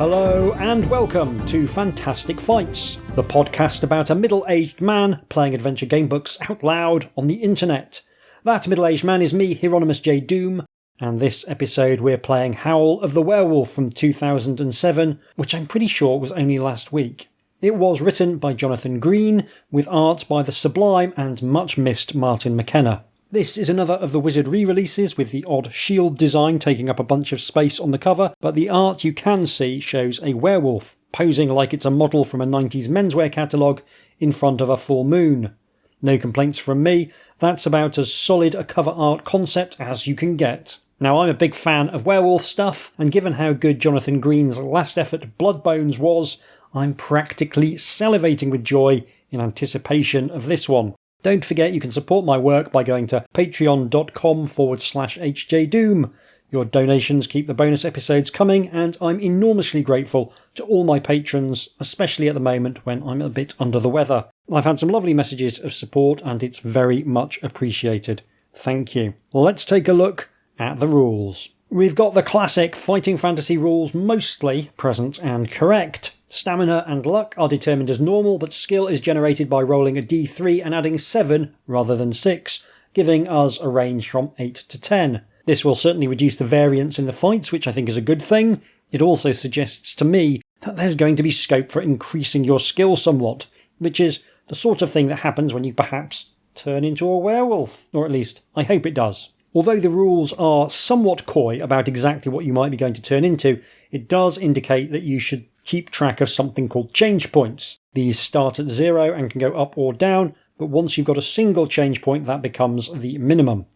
Hello and welcome to Fantastic Fights, the podcast about a middle-aged man playing adventure gamebooks out loud on the internet. That middle-aged man is me, Hieronymus J. Doom, and this episode we're playing Howl of the Werewolf from 2007, which I'm pretty sure was only last week. It was written by Jonathan Green, with art by the sublime and much-missed Martin McKenna. This is another of the Wizard re-releases, with the odd shield design taking up a bunch of space on the cover, but the art you can see shows a werewolf, posing like it's a model from a 90s menswear catalogue in front of a full moon. No complaints from me, that's about as solid a cover art concept as you can get. Now, I'm a big fan of werewolf stuff, and given how good Jonathan Green's last effort Bloodbones was, I'm practically salivating with joy in anticipation of this one. Don't forget you can support my work by going to patreon.com/HJDoom. Your donations keep the bonus episodes coming, and I'm enormously grateful to all my patrons, especially at the moment when I'm a bit under the weather. I've had some lovely messages of support, and it's very much appreciated. Thank you. Let's take a look at the rules. We've got the classic fighting fantasy rules mostly present and correct. Stamina and luck are determined as normal, but skill is generated by rolling a d3 and adding 7 rather than 6, giving us a range from 8 to 10. This will certainly reduce the variance in the fights, which I think is a good thing. It also suggests to me that there's going to be scope for increasing your skill somewhat, which is the sort of thing that happens when you perhaps turn into a werewolf, or at least I hope it does. Although the rules are somewhat coy about exactly what you might be going to turn into, it does indicate that you should keep track of something called change points. These start at 0 and can go up or down, but once you've got a single change point, that becomes the minimum.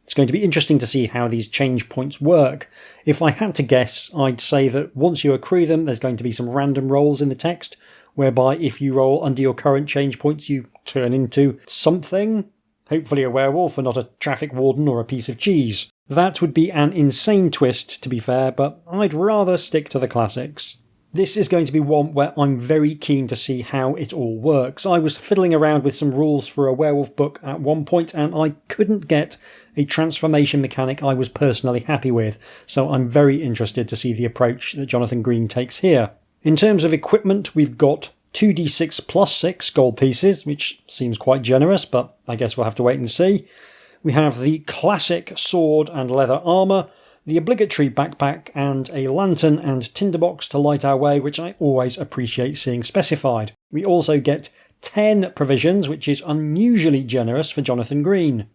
It's going to be interesting to see how these change points work. If I had to guess, I'd say that once you accrue them, there's going to be some random rolls in the text, whereby if you roll under your current change points, you turn into something. Hopefully a werewolf and not a traffic warden or a piece of cheese. That would be an insane twist, to be fair, but I'd rather stick to the classics. This is going to be one where I'm very keen to see how it all works. I was fiddling around with some rules for a werewolf book at one point, and I couldn't get a transformation mechanic I was personally happy with, so I'm very interested to see the approach that Jonathan Green takes here. In terms of equipment, we've got 2d6 plus 6 gold pieces, which seems quite generous, but I guess we'll have to wait and see. We have the classic sword and leather armour, the obligatory backpack, and a lantern and tinderbox to light our way, which I always appreciate seeing specified. We also get 10 provisions, which is unusually generous for Jonathan Green.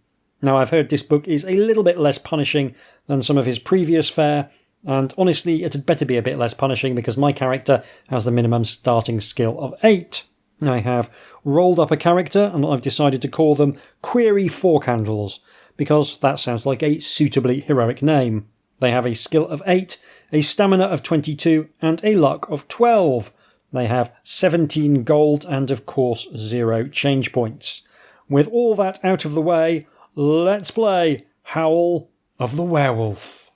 Now, I've heard this book is a little bit less punishing than some of his previous fare, and honestly, it had better be a bit less punishing because my character has the minimum starting skill of 8. I have rolled up a character, and I've decided to call them Query Forecandles, because that sounds like a suitably heroic name. They have a skill of 8, a stamina of 22, and a luck of 12. They have 17 gold and, of course, 0 change points. With all that out of the way, let's play Howl of the Werewolf.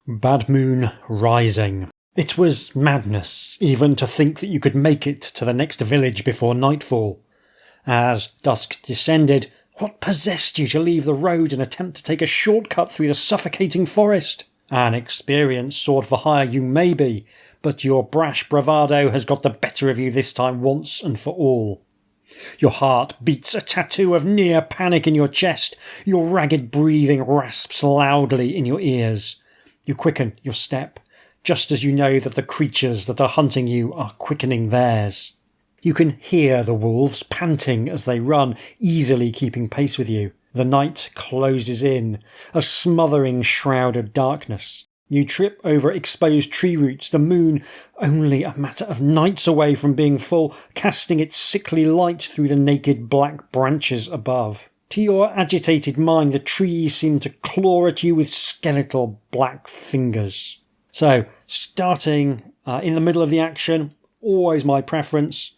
Bad Moon Rising. It was madness, even to think that you could make it to the next village before nightfall. As dusk descended, what possessed you to leave the road and attempt to take a shortcut through the suffocating forest? An experienced sword for hire you may be, but your brash bravado has got the better of you this time once and for all. Your heart beats a tattoo of near panic in your chest. Your ragged breathing rasps loudly in your ears. You quicken your step, just as you know that the creatures that are hunting you are quickening theirs. You can hear the wolves panting as they run, easily keeping pace with you. The night closes in, a smothering shroud of darkness. You trip over exposed tree roots, the moon only a matter of nights away from being full, casting its sickly light through the naked black branches above. To your agitated mind, the trees seem to claw at you with skeletal black fingers. So, starting in the middle of the action, always my preference.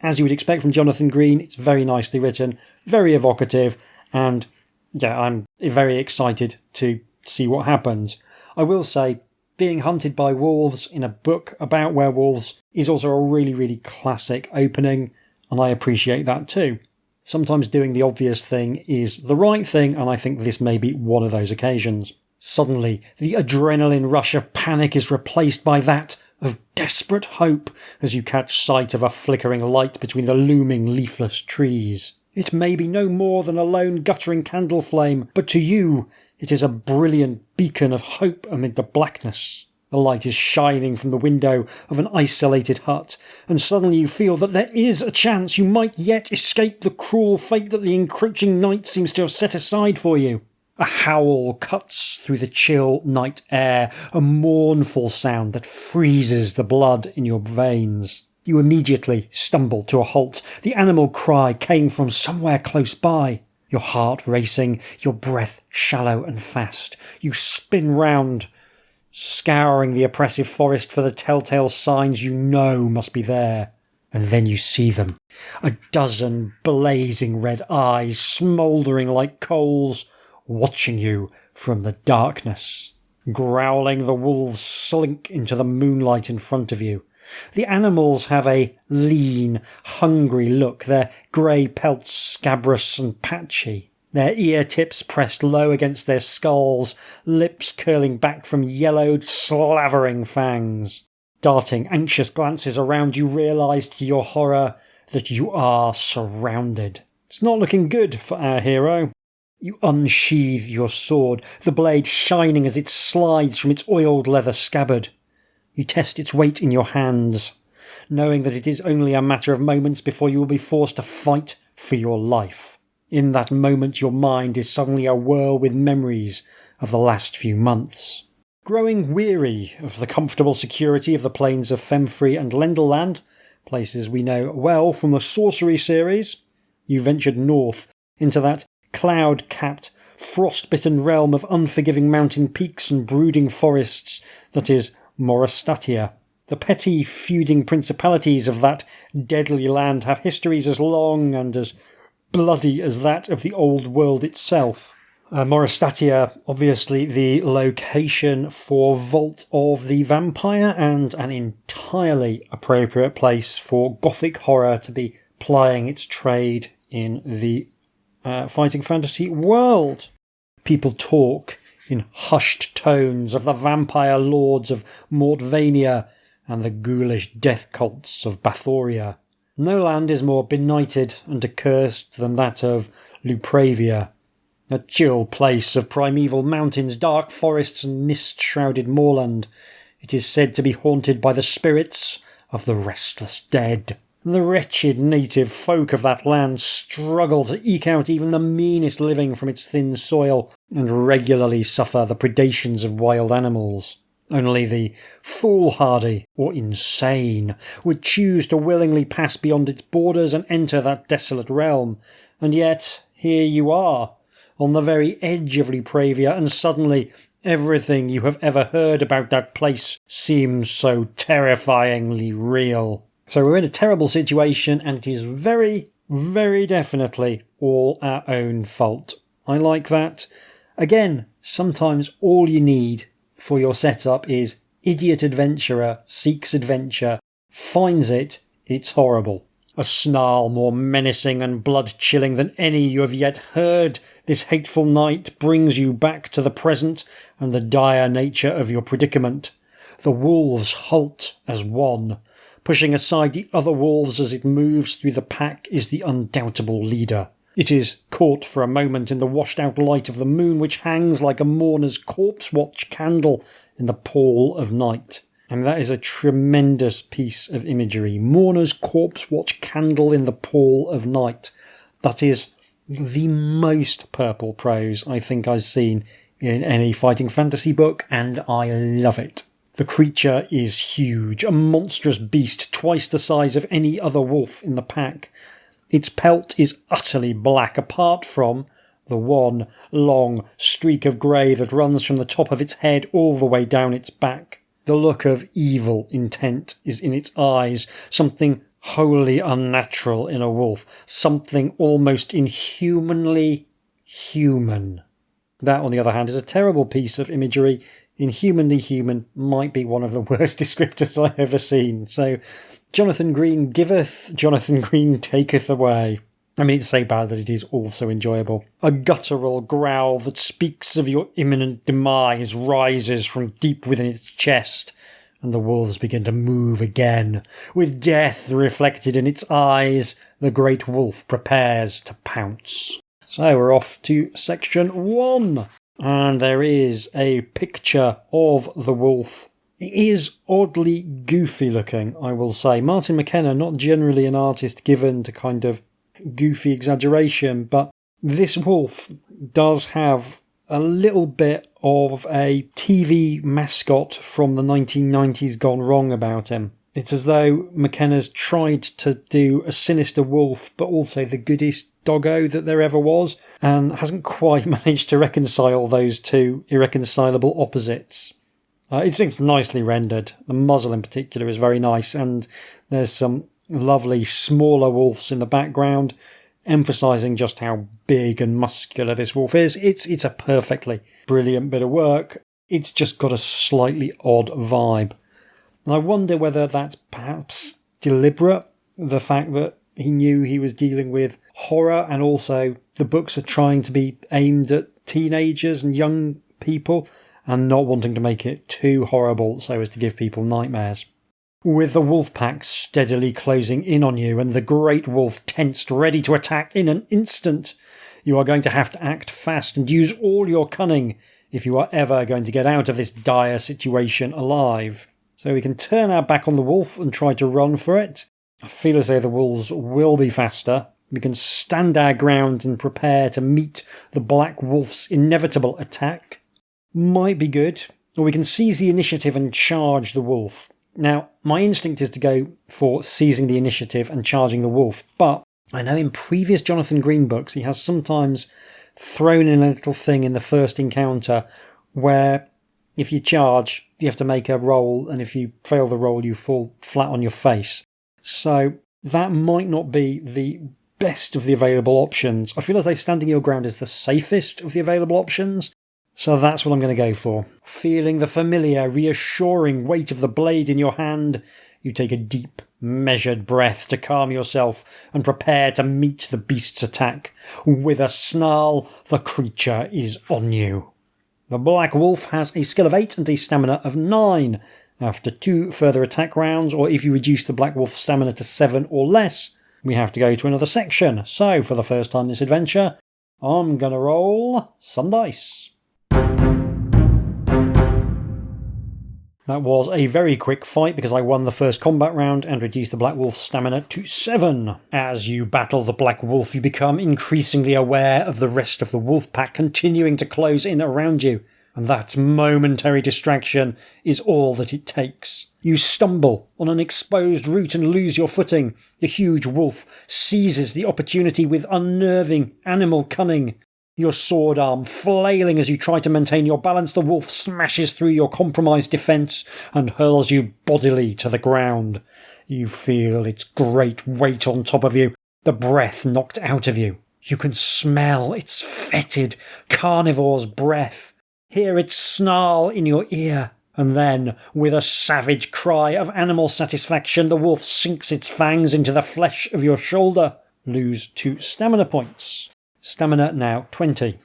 As you would expect from Jonathan Green, it's very nicely written, very evocative, and yeah, I'm very excited to see what happens. I will say, being hunted by wolves in a book about werewolves is also a really, really classic opening, and I appreciate that too. Sometimes doing the obvious thing is the right thing, and I think this may be one of those occasions. Suddenly, the adrenaline rush of panic is replaced by that of desperate hope as you catch sight of a flickering light between the looming leafless trees. It may be no more than a lone guttering candle flame, but to you it is a brilliant beacon of hope amid the blackness. The light is shining from the window of an isolated hut, and suddenly you feel that there is a chance you might yet escape the cruel fate that the encroaching night seems to have set aside for you. A howl cuts through the chill night air, a mournful sound that freezes the blood in your veins. You immediately stumble to a halt. The animal cry came from somewhere close by. Your heart racing, your breath shallow and fast. You spin round, scouring the oppressive forest for the telltale signs you know must be there. And then you see them. A dozen blazing red eyes, smouldering like coals, watching you from the darkness. Growling, the wolves slink into the moonlight in front of you. The animals have a lean, hungry look, their grey pelts scabrous and patchy, their ear tips pressed low against their skulls, lips curling back from yellowed, slavering fangs. Darting anxious glances around, you realise to your horror that you are surrounded. It's not looking good for our hero. You unsheathe your sword, the blade shining as it slides from its oiled leather scabbard. You test its weight in your hands, knowing that it is only a matter of moments before you will be forced to fight for your life. In that moment, your mind is suddenly awhirl with memories of the last few months. Growing weary of the comfortable security of the plains of Femfrey and Lendelland, places we know well from the Sorcery series, you ventured north into that cloud-capped, frost-bitten realm of unforgiving mountain peaks and brooding forests that is Morastatia. The petty feuding principalities of that deadly land have histories as long and as bloody as that of the old world itself. Morastatia, obviously the location for Vault of the Vampire, and an entirely appropriate place for gothic horror to be plying its trade in the fighting fantasy world. People talk in hushed tones of the vampire lords of Mortvania and the ghoulish death cults of Bathoria. No land is more benighted and accursed than that of Lupravia, a chill place of primeval mountains, dark forests and mist-shrouded moorland. It is said to be haunted by the spirits of the restless dead. The wretched native folk of that land struggle to eke out even the meanest living from its thin soil, and regularly suffer the predations of wild animals. Only the foolhardy or insane would choose to willingly pass beyond its borders and enter that desolate realm. And yet, here you are, on the very edge of Lupravia, and suddenly everything you have ever heard about that place seems so terrifyingly real. So we're in a terrible situation, and it is very, very definitely all our own fault. I like that. Again, sometimes all you need for your setup is idiot adventurer seeks adventure, finds it, it's horrible. A snarl more menacing and blood-chilling than any you have yet heard this hateful night brings you back to the present and the dire nature of your predicament. The wolves halt as one. Pushing aside the other wolves as it moves through the pack is the undoubtable leader. It is caught for a moment in the washed-out light of the moon, which hangs like a mourner's corpse-watch candle in the pall of night. And that is a tremendous piece of imagery. Mourner's corpse-watch candle in the pall of night. That is the most purple prose I think I've seen in any fighting fantasy book, and I love it. The creature is huge, a monstrous beast twice the size of any other wolf in the pack. Its pelt is utterly black, apart from the one long streak of grey that runs from the top of its head all the way down its back. The look of evil intent is in its eyes, something wholly unnatural in a wolf, something almost inhumanly human. That, on the other hand, is a terrible piece of imagery. Inhumanly human might be one of the worst descriptors I've ever seen. So, Jonathan Green giveth, Jonathan Green taketh away. I mean, it's so bad that it is also enjoyable. A guttural growl that speaks of your imminent demise rises from deep within its chest, and the wolves begin to move again. With death reflected in its eyes, the great wolf prepares to pounce. So we're off to section 1. And there is a picture of the wolf. It is oddly goofy looking, I will say. Martin McKenna, not generally an artist given to kind of goofy exaggeration, but this wolf does have a little bit of a TV mascot from the 1990s gone wrong about him. It's as though McKenna's tried to do a sinister wolf, but also the goodest doggo that there ever was, and hasn't quite managed to reconcile those two irreconcilable opposites. It's nicely rendered. The muzzle in particular is very nice, and there's some lovely smaller wolves in the background, emphasising just how big and muscular this wolf is. It's a perfectly brilliant bit of work. It's just got a slightly odd vibe. And I wonder whether that's perhaps deliberate, the fact that he knew he was dealing with horror, and also the books are trying to be aimed at teenagers and young people, and not wanting to make it too horrible so as to give people nightmares. With the wolf pack steadily closing in on you and the great wolf tensed ready to attack in an instant, you are going to have to act fast and use all your cunning if you are ever going to get out of this dire situation alive. So we can turn our back on the wolf and try to run for it. I feel as though the wolves will be faster. We can stand our ground and prepare to meet the black wolf's inevitable attack. Might be good. Or we can seize the initiative and charge the wolf. Now, my instinct is to go for seizing the initiative and charging the wolf, but I know in previous Jonathan Green books he has sometimes thrown in a little thing in the first encounter where if you charge, you have to make a roll, and if you fail the roll, you fall flat on your face. So that might not be the best of the available options. I feel as though standing your ground is the safest of the available options, so that's what I'm going to go for. Feeling the familiar, reassuring weight of the blade in your hand, you take a deep, measured breath to calm yourself and prepare to meet the beast's attack. With a snarl, the creature is on you. The black wolf has a skill of 8 and a stamina of 9. After 2 further attack rounds, or if you reduce the black wolf's stamina to 7 or less, we have to go to another section. So, for the first time this adventure, I'm going to roll some dice. That was a very quick fight because I won the first combat round and reduced the black wolf's stamina to 7. As you battle the black wolf, you become increasingly aware of the rest of the wolf pack continuing to close in around you, and that momentary distraction is all that it takes. You stumble on an exposed route and lose your footing. The huge wolf seizes the opportunity with unnerving animal cunning. Your sword arm flailing as you try to maintain your balance, the wolf smashes through your compromised defence and hurls you bodily to the ground. You feel its great weight on top of you, the breath knocked out of you. You can smell its fetid carnivore's breath, hear its snarl in your ear, and then, with a savage cry of animal satisfaction, the wolf sinks its fangs into the flesh of your shoulder. Lose 2 stamina points. Stamina now 20.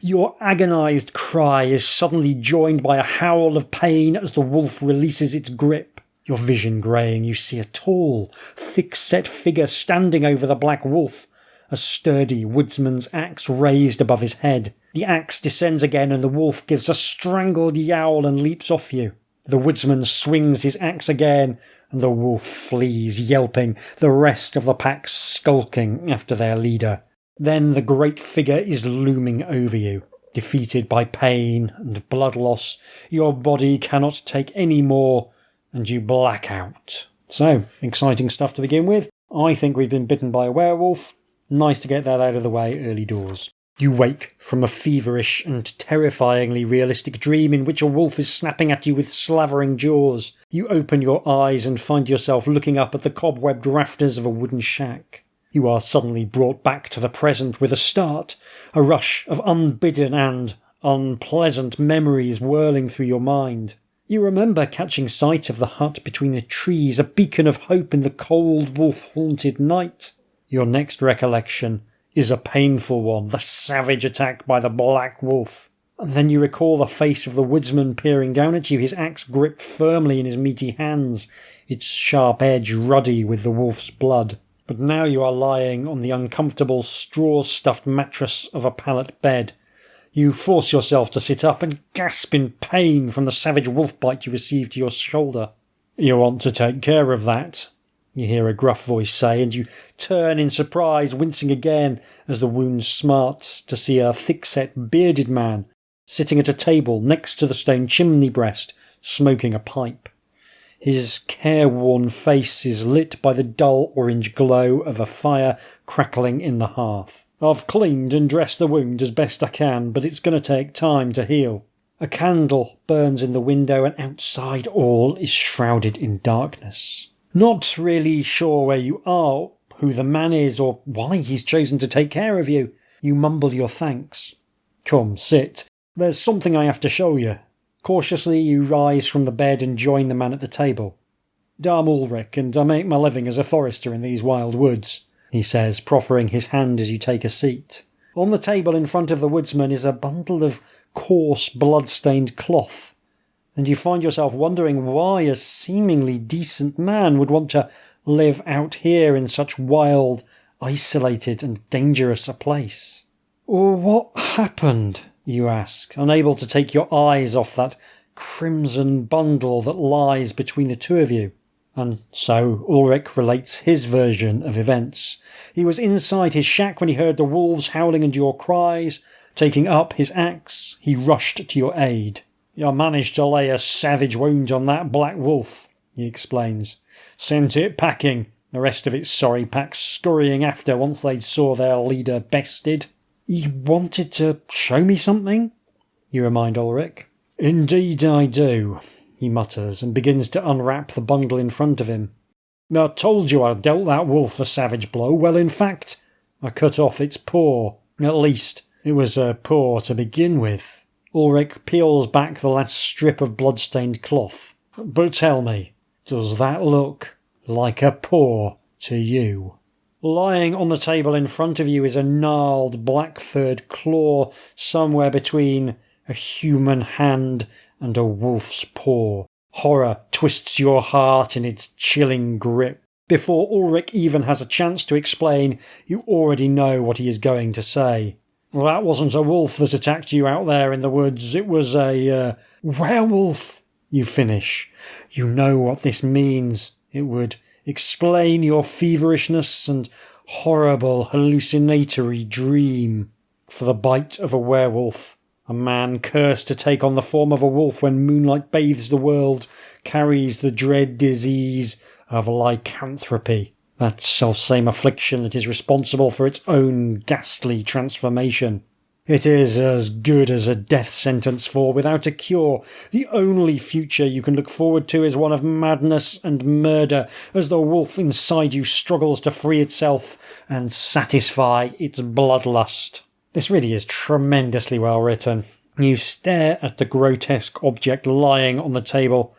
Your agonised cry is suddenly joined by a howl of pain as the wolf releases its grip. Your vision greying, you see a tall, thick-set figure standing over the black wolf, a sturdy woodsman's axe raised above his head. The axe descends again and the wolf gives a strangled yowl and leaps off you. The woodsman swings his axe again and the wolf flees, yelping, the rest of the pack skulking after their leader. Then the great figure is looming over you. Defeated by pain and blood loss, your body cannot take any more, and you black out. So, exciting stuff to begin with. I think we've been bitten by a werewolf. Nice to get that out of the way early doors. You wake from a feverish and terrifyingly realistic dream in which a wolf is snapping at you with slavering jaws. You open your eyes and find yourself looking up at the cobwebbed rafters of a wooden shack. You are suddenly brought back to the present with a start, a rush of unbidden and unpleasant memories whirling through your mind. You remember catching sight of the hut between the trees, a beacon of hope in the cold wolf-haunted night. Your next recollection is a painful one, the savage attack by the black wolf. And then you recall the face of the woodsman peering down at you, his axe gripped firmly in his meaty hands, its sharp edge ruddy with the wolf's blood. But now you are lying on the uncomfortable straw-stuffed mattress of a pallet bed. You force yourself to sit up and gasp in pain from the savage wolf bite you received to your shoulder. "You want to take care of that," you hear a gruff voice say, and you turn in surprise, wincing again as the wound smarts, to see a thick-set, bearded man sitting at a table next to the stone chimney breast, smoking a pipe. His careworn face is lit by the dull orange glow of a fire crackling in the hearth. "I've cleaned and dressed the wound as best I can, but it's going to take time to heal." A candle burns in the window, and outside all is shrouded in darkness. Not really sure where you are, who the man is, or why he's chosen to take care of you, you mumble your thanks. "Come, sit. There's something I have to show you." Cautiously you rise from the bed and join the man at the table. "I'm Ulrich, and I make my living as a forester in these wild woods," he says, proffering his hand as you take a seat. On the table in front of the woodsman is a bundle of coarse, blood-stained cloth, and you find yourself wondering why a seemingly decent man would want to live out here in such wild, isolated and dangerous a place. "What happened?" you ask, unable to take your eyes off that crimson bundle that lies between the two of you. And so Ulrich relates his version of events. He was inside his shack when he heard the wolves howling and your cries. Taking up his axe, he rushed to your aid. "I managed to lay a savage wound on that black wolf," he explains. "Sent it packing, the rest of its sorry pack scurrying after once they saw their leader bested." "You wanted to show me something?" you remind Ulrich. "Indeed I do," he mutters, and begins to unwrap the bundle in front of him. "I told you I dealt that wolf a savage blow. Well, in fact, I cut off its paw. At least, it was a paw to begin with." Ulrich peels back the last strip of blood-stained cloth. "But tell me, does that look like a paw to you?" Lying on the table in front of you is a gnarled, black-furred claw somewhere between a human hand and a wolf's paw. Horror twists your heart in its chilling grip. Before Ulrich even has a chance to explain, you already know what he is going to say. "Well, that wasn't a wolf that attacked you out there in the woods. It was a werewolf," you finish. You know what this means. It would explain your feverishness and horrible hallucinatory dream. For the bite of a werewolf, a man cursed to take on the form of a wolf when moonlight bathes the world, carries the dread disease of lycanthropy. That selfsame affliction that is responsible for its own ghastly transformation. It is as good as a death sentence, for without a cure, the only future you can look forward to is one of madness and murder, as the wolf inside you struggles to free itself and satisfy its bloodlust. This really is tremendously well written. You stare at the grotesque object lying on the table.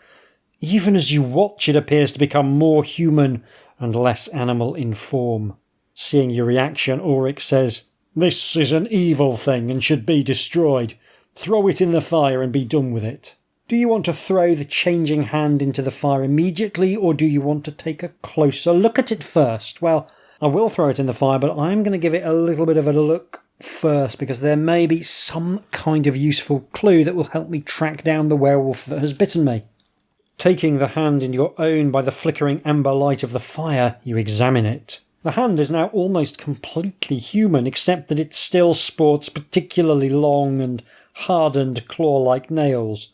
Even as you watch, it appears to become more human and less animal in form. Seeing your reaction, Ulrich says, "This is an evil thing and should be destroyed. Throw it in the fire and be done with it." Do you want to throw the changing hand into the fire immediately, or do you want to take a closer look at it first? Well, I will throw it in the fire, but I'm going to give it a little bit of a look first, because there may be some kind of useful clue that will help me track down the werewolf that has bitten me. Taking the hand in your own by the flickering amber light of the fire, you examine it. The hand is now almost completely human, except that it still sports particularly long and hardened claw-like nails.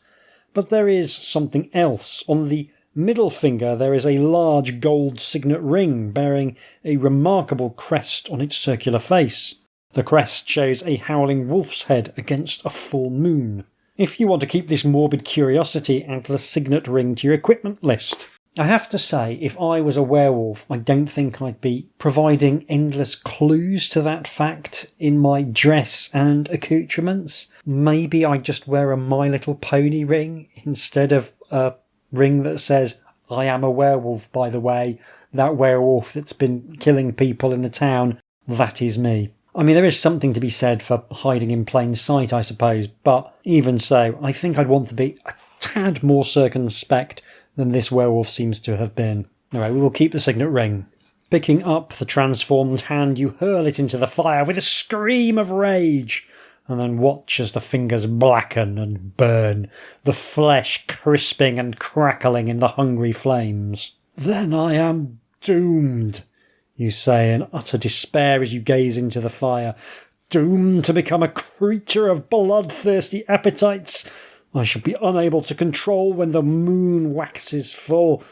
But there is something else. On the middle finger there is a large gold signet ring bearing a remarkable crest on its circular face. The crest shows a howling wolf's head against a full moon. If you want to keep this morbid curiosity, add the signet ring to your equipment list. I have to say, if I was a werewolf, I don't think I'd be providing endless clues to that fact in my dress and accoutrements. Maybe I'd just wear a My Little Pony ring instead of a ring that says, I am a werewolf, by the way. That werewolf that's been killing people in the town, that is me. I mean, there is something to be said for hiding in plain sight, I suppose, but even so, I think I'd want to be a tad more circumspect than this werewolf seems to have been. Anyway, we will keep the signet ring. Picking up the transformed hand, you hurl it into the fire with a scream of rage, and then watch as the fingers blacken and burn, the flesh crisping and crackling in the hungry flames. Then I am doomed, you say in utter despair as you gaze into the fire. Doomed to become a creature of bloodthirsty appetites. I shall be unable to control when the moon waxes full.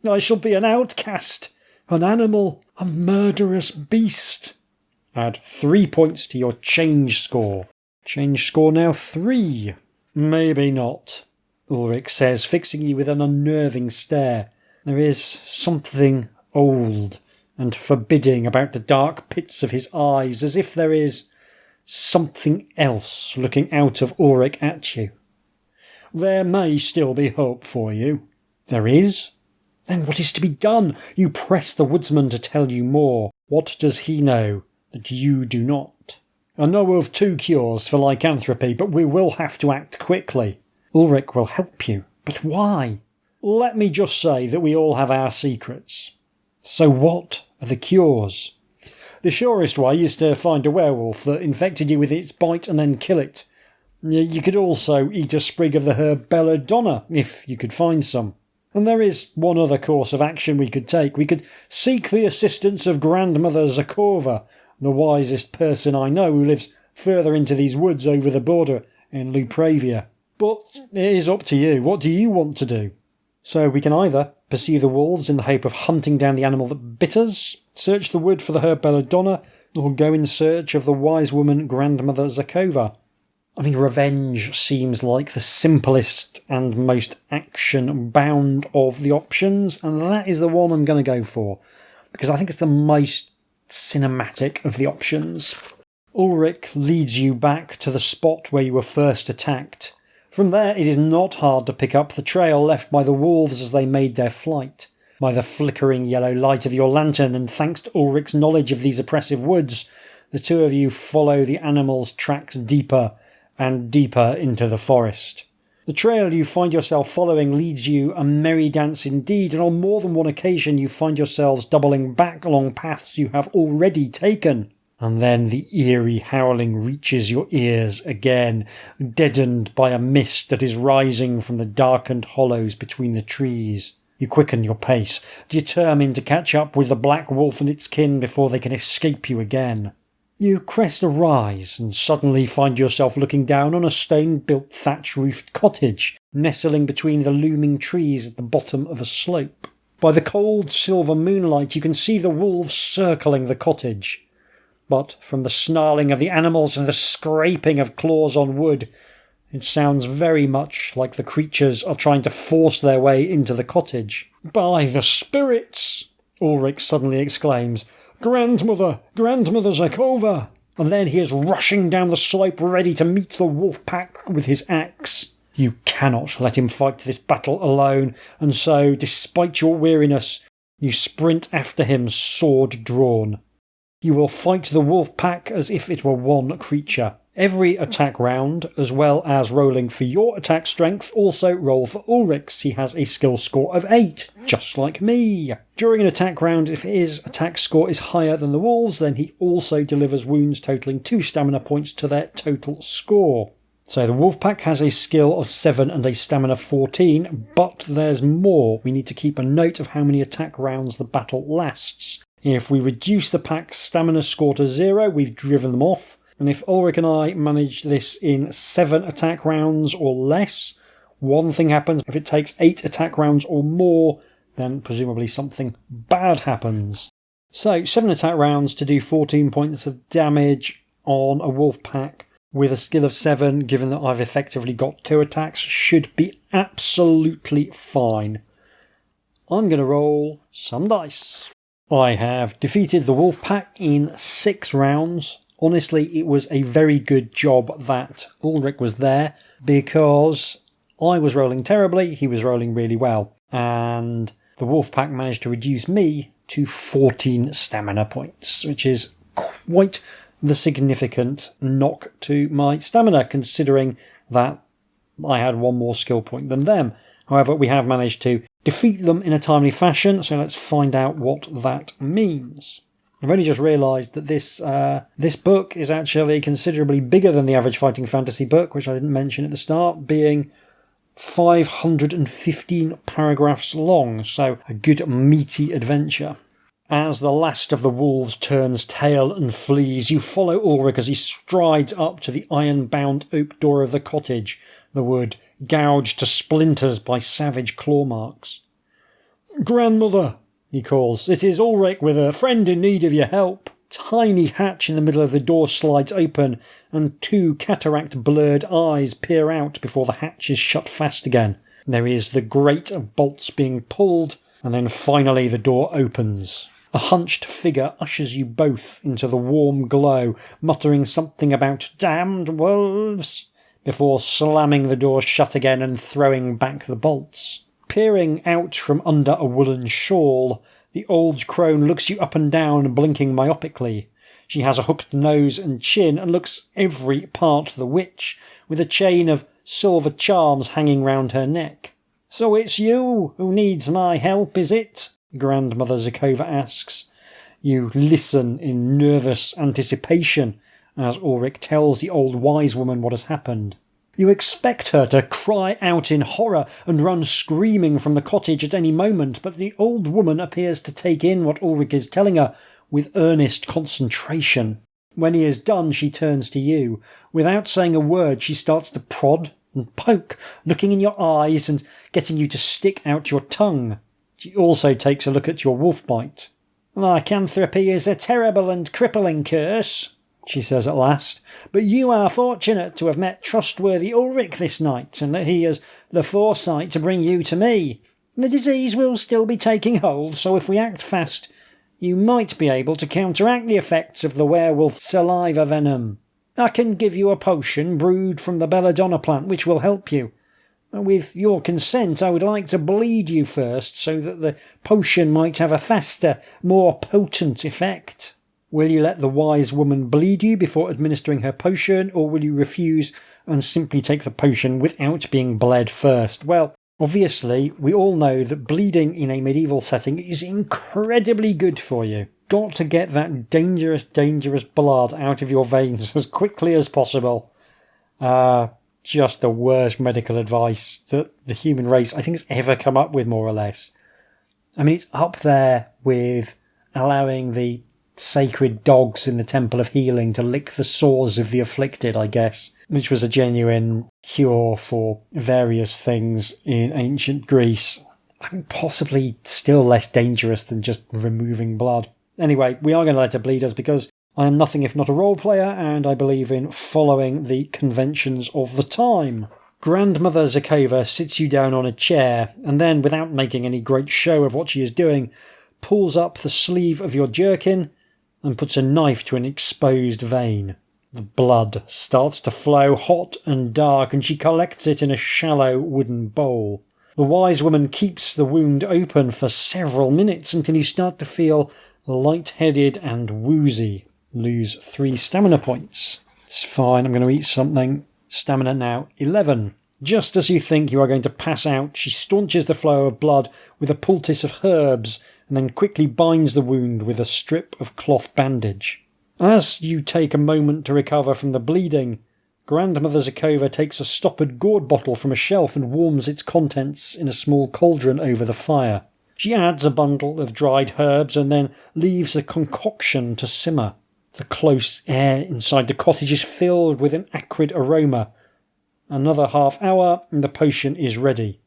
I shall be an outcast, an animal, a murderous beast. Add 3 points to your change score. Change score now 3. Maybe not, Ulrich says, fixing you with an unnerving stare. There is something old and forbidding about the dark pits of his eyes, as if there is something else looking out of Ulrich at you. There may still be hope for you. There is? Then what is to be done? You press the woodsman to tell you more. What does he know that you do not? I know of 2 cures for lycanthropy, but we will have to act quickly. Ulrich will help you, but why? Let me just say that we all have our secrets. So what are the cures? The surest way is to find a werewolf that infected you with its bite and then kill it. You could also eat a sprig of the herb belladonna, if you could find some. And there is one other course of action we could take. We could seek the assistance of Grandmother Zakova, the wisest person I know, who lives further into these woods over the border in Lupravia. But it is up to you. What do you want to do? So we can either pursue the wolves in the hope of hunting down the animal that bit us, search the wood for the herb belladonna, or go in search of the wise woman Grandmother Zakova. I mean, revenge seems like the simplest and most action-bound of the options, and that is the one I'm going to go for, because I think it's the most cinematic of the options. Ulrich leads you back to the spot where you were first attacked. From there, it is not hard to pick up the trail left by the wolves as they made their flight. By the flickering yellow light of your lantern, and thanks to Ulrich's knowledge of these oppressive woods, the 2 of you follow the animals' tracks deeper and deeper into the forest. The trail you find yourself following leads you a merry dance indeed, and on more than one occasion you find yourselves doubling back along paths you have already taken. And then the eerie howling reaches your ears again, deadened by a mist that is rising from the darkened hollows between the trees. You quicken your pace, determined to catch up with the black wolf and its kin before they can escape you again. You crest a rise and suddenly find yourself looking down on a stone-built thatch-roofed cottage, nestling between the looming trees at the bottom of a slope. By the cold silver moonlight you can see the wolves circling the cottage. But from the snarling of the animals and the scraping of claws on wood, it sounds very much like the creatures are trying to force their way into the cottage. By the spirits! Ulrich suddenly exclaims. Grandmother Zakova! And then he is rushing down the slope ready to meet the wolf pack with his axe. You cannot let him fight this battle alone, and so, despite your weariness, you sprint after him, sword drawn. You will fight the wolf pack as if it were one creature. Every attack round, as well as rolling for your attack strength, also roll for Ulrich's. He has a skill score of 8, just like me. During an attack round, if his attack score is higher than the wolves, then he also delivers wounds totaling 2 stamina points to their total score. So the wolf pack has a skill of 7 and a stamina 14, but there's more. We need to keep a note of how many attack rounds the battle lasts. If we reduce the pack's stamina score to 0, we've driven them off. And if Ulrich and I manage this in 7 attack rounds or less, one thing happens. If it takes 8 attack rounds or more, then presumably something bad happens. So 7 attack rounds to do 14 points of damage on a wolf pack with a skill of 7, given that I've effectively got 2 attacks, should be absolutely fine. I'm going to roll some dice. I have defeated the wolf pack in 6 rounds. Honestly, it was a very good job that Ulrich was there, because I was rolling terribly, he was rolling really well. And the wolf pack managed to reduce me to 14 stamina points, which is quite the significant knock to my stamina, considering that I had one more skill point than them. However, we have managed to defeat them in a timely fashion, so let's find out what that means. I've only just realised that this book is actually considerably bigger than the average fighting fantasy book, which I didn't mention at the start, being 515 paragraphs long, so a good meaty adventure. As the last of the wolves turns tail and flees, you follow Ulrich as he strides up to the iron-bound oak door of the cottage, the wood gouged to splinters by savage claw marks. "Grandmother," he calls, "it is Ulrich with a friend in need of your help." Tiny hatch in the middle of the door slides open, and two cataract-blurred eyes peer out before the hatch is shut fast again. There is the grate of bolts being pulled, and then finally the door opens. A hunched figure ushers you both into the warm glow, muttering something about "damned wolves," before slamming the door shut again and throwing back the bolts. Peering out from under a woolen shawl, the old crone looks you up and down, blinking myopically. She has a hooked nose and chin and looks every part the witch, with a chain of silver charms hanging round her neck. "So it's you who needs my help, is it?" Grandmother Zakova asks. You listen in nervous anticipation as Ulrich tells the old wise woman what has happened. You expect her to cry out in horror and run screaming from the cottage at any moment, but the old woman appears to take in what Ulrich is telling her with earnest concentration. When he is done, she turns to you. Without saying a word, she starts to prod and poke, looking in your eyes and getting you to stick out your tongue. She also takes a look at your wolf bite. "Lycanthropy is a terrible and crippling curse," she says at last, "but you are fortunate to have met trustworthy Ulrich this night, and that he has the foresight to bring you to me. The disease will still be taking hold, so if we act fast, you might be able to counteract the effects of the werewolf saliva venom. I can give you a potion brewed from the belladonna plant which will help you. With your consent, I would like to bleed you first, so that the potion might have a faster, more potent effect. Will you let the wise woman bleed you before administering her potion, or will you refuse and simply take the potion without being bled first?" Well, obviously, we all know that bleeding in a medieval setting is incredibly good for you. Got to get that dangerous, dangerous blood out of your veins as quickly as possible. Just the worst medical advice that the human race, I think, has ever come up with, more or less. I mean, it's up there with allowing the sacred dogs in the Temple of Healing to lick the sores of the afflicted, I guess, which was a genuine cure for various things in ancient Greece. I mean, possibly still less dangerous than just removing blood. Anyway, we are going to let her bleed us because I am nothing if not a role player, and I believe in following the conventions of the time. Grandmother Zakova sits you down on a chair, and then, without making any great show of what she is doing, pulls up the sleeve of your jerkin and puts a knife to an exposed vein. The blood starts to flow hot and dark, and she collects it in a shallow wooden bowl. The wise woman keeps the wound open for several minutes until you start to feel light-headed and woozy. Lose 3 stamina points. It's fine, I'm going to eat something. Stamina now 11. Just as you think you are going to pass out, she staunches the flow of blood with a poultice of herbs and then quickly binds the wound with a strip of cloth bandage. As you take a moment to recover from the bleeding, Grandmother Zakova takes a stoppered gourd bottle from a shelf and warms its contents in a small cauldron over the fire. She adds a bundle of dried herbs and then leaves the concoction to simmer. The close air inside the cottage is filled with an acrid aroma. Another half hour and the potion is ready.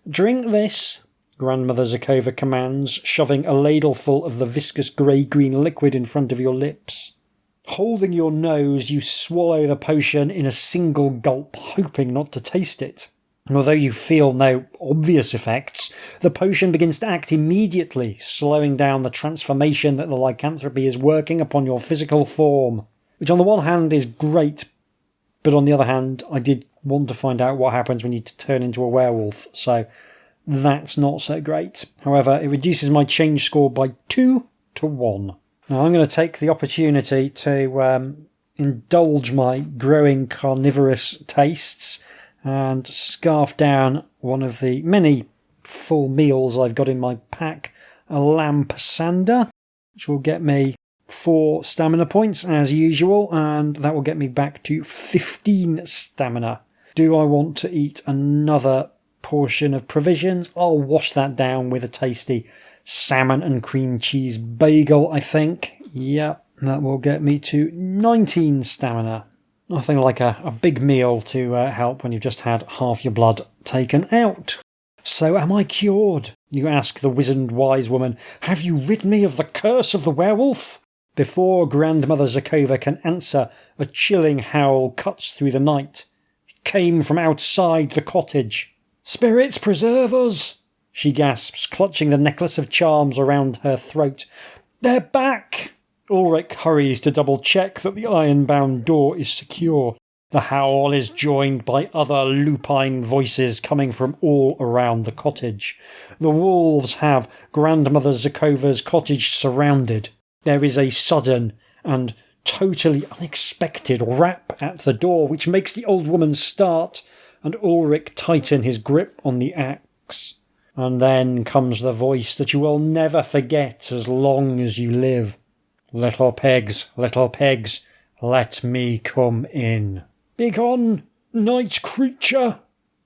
"Drink this," Grandmother Zakova commands, shoving a ladleful of the viscous grey-green liquid in front of your lips. Holding your nose, you swallow the potion in a single gulp, hoping not to taste it. And although you feel no obvious effects, the potion begins to act immediately, slowing down the transformation that the lycanthropy is working upon your physical form. Which on the one hand is great, but on the other hand, I did want to find out what happens when you turn into a werewolf, so That's not so great. However, it reduces my change score by 2 to 1. Now I'm going to take the opportunity to indulge my growing carnivorous tastes and scarf down one of the many full meals I've got in my pack, a lamb pasander, which will get me 4 stamina points as usual, and that will get me back to 15 stamina. Do I want to eat another portion of provisions? I'll wash that down with a tasty salmon and cream cheese bagel, I think. Yep, that will get me to 19 stamina. Nothing like a big meal to help when you've just had half your blood taken out. So am I cured? You ask the wizened wise woman. Have you rid me of the curse of the werewolf? Before Grandmother Zakova can answer, a chilling howl cuts through the night. It came from outside the cottage. Spirits preserve us, she gasps, clutching the necklace of charms around her throat. They're back! Ulrich hurries to double-check that the iron-bound door is secure. The howl is joined by other lupine voices coming from all around the cottage. The wolves have Grandmother Zakova's cottage surrounded. There is a sudden and totally unexpected rap at the door, which makes the old woman start and Ulrich tighten his grip on the axe. And then comes the voice that you will never forget as long as you live. Little pigs, let me come in. Begone, night creature!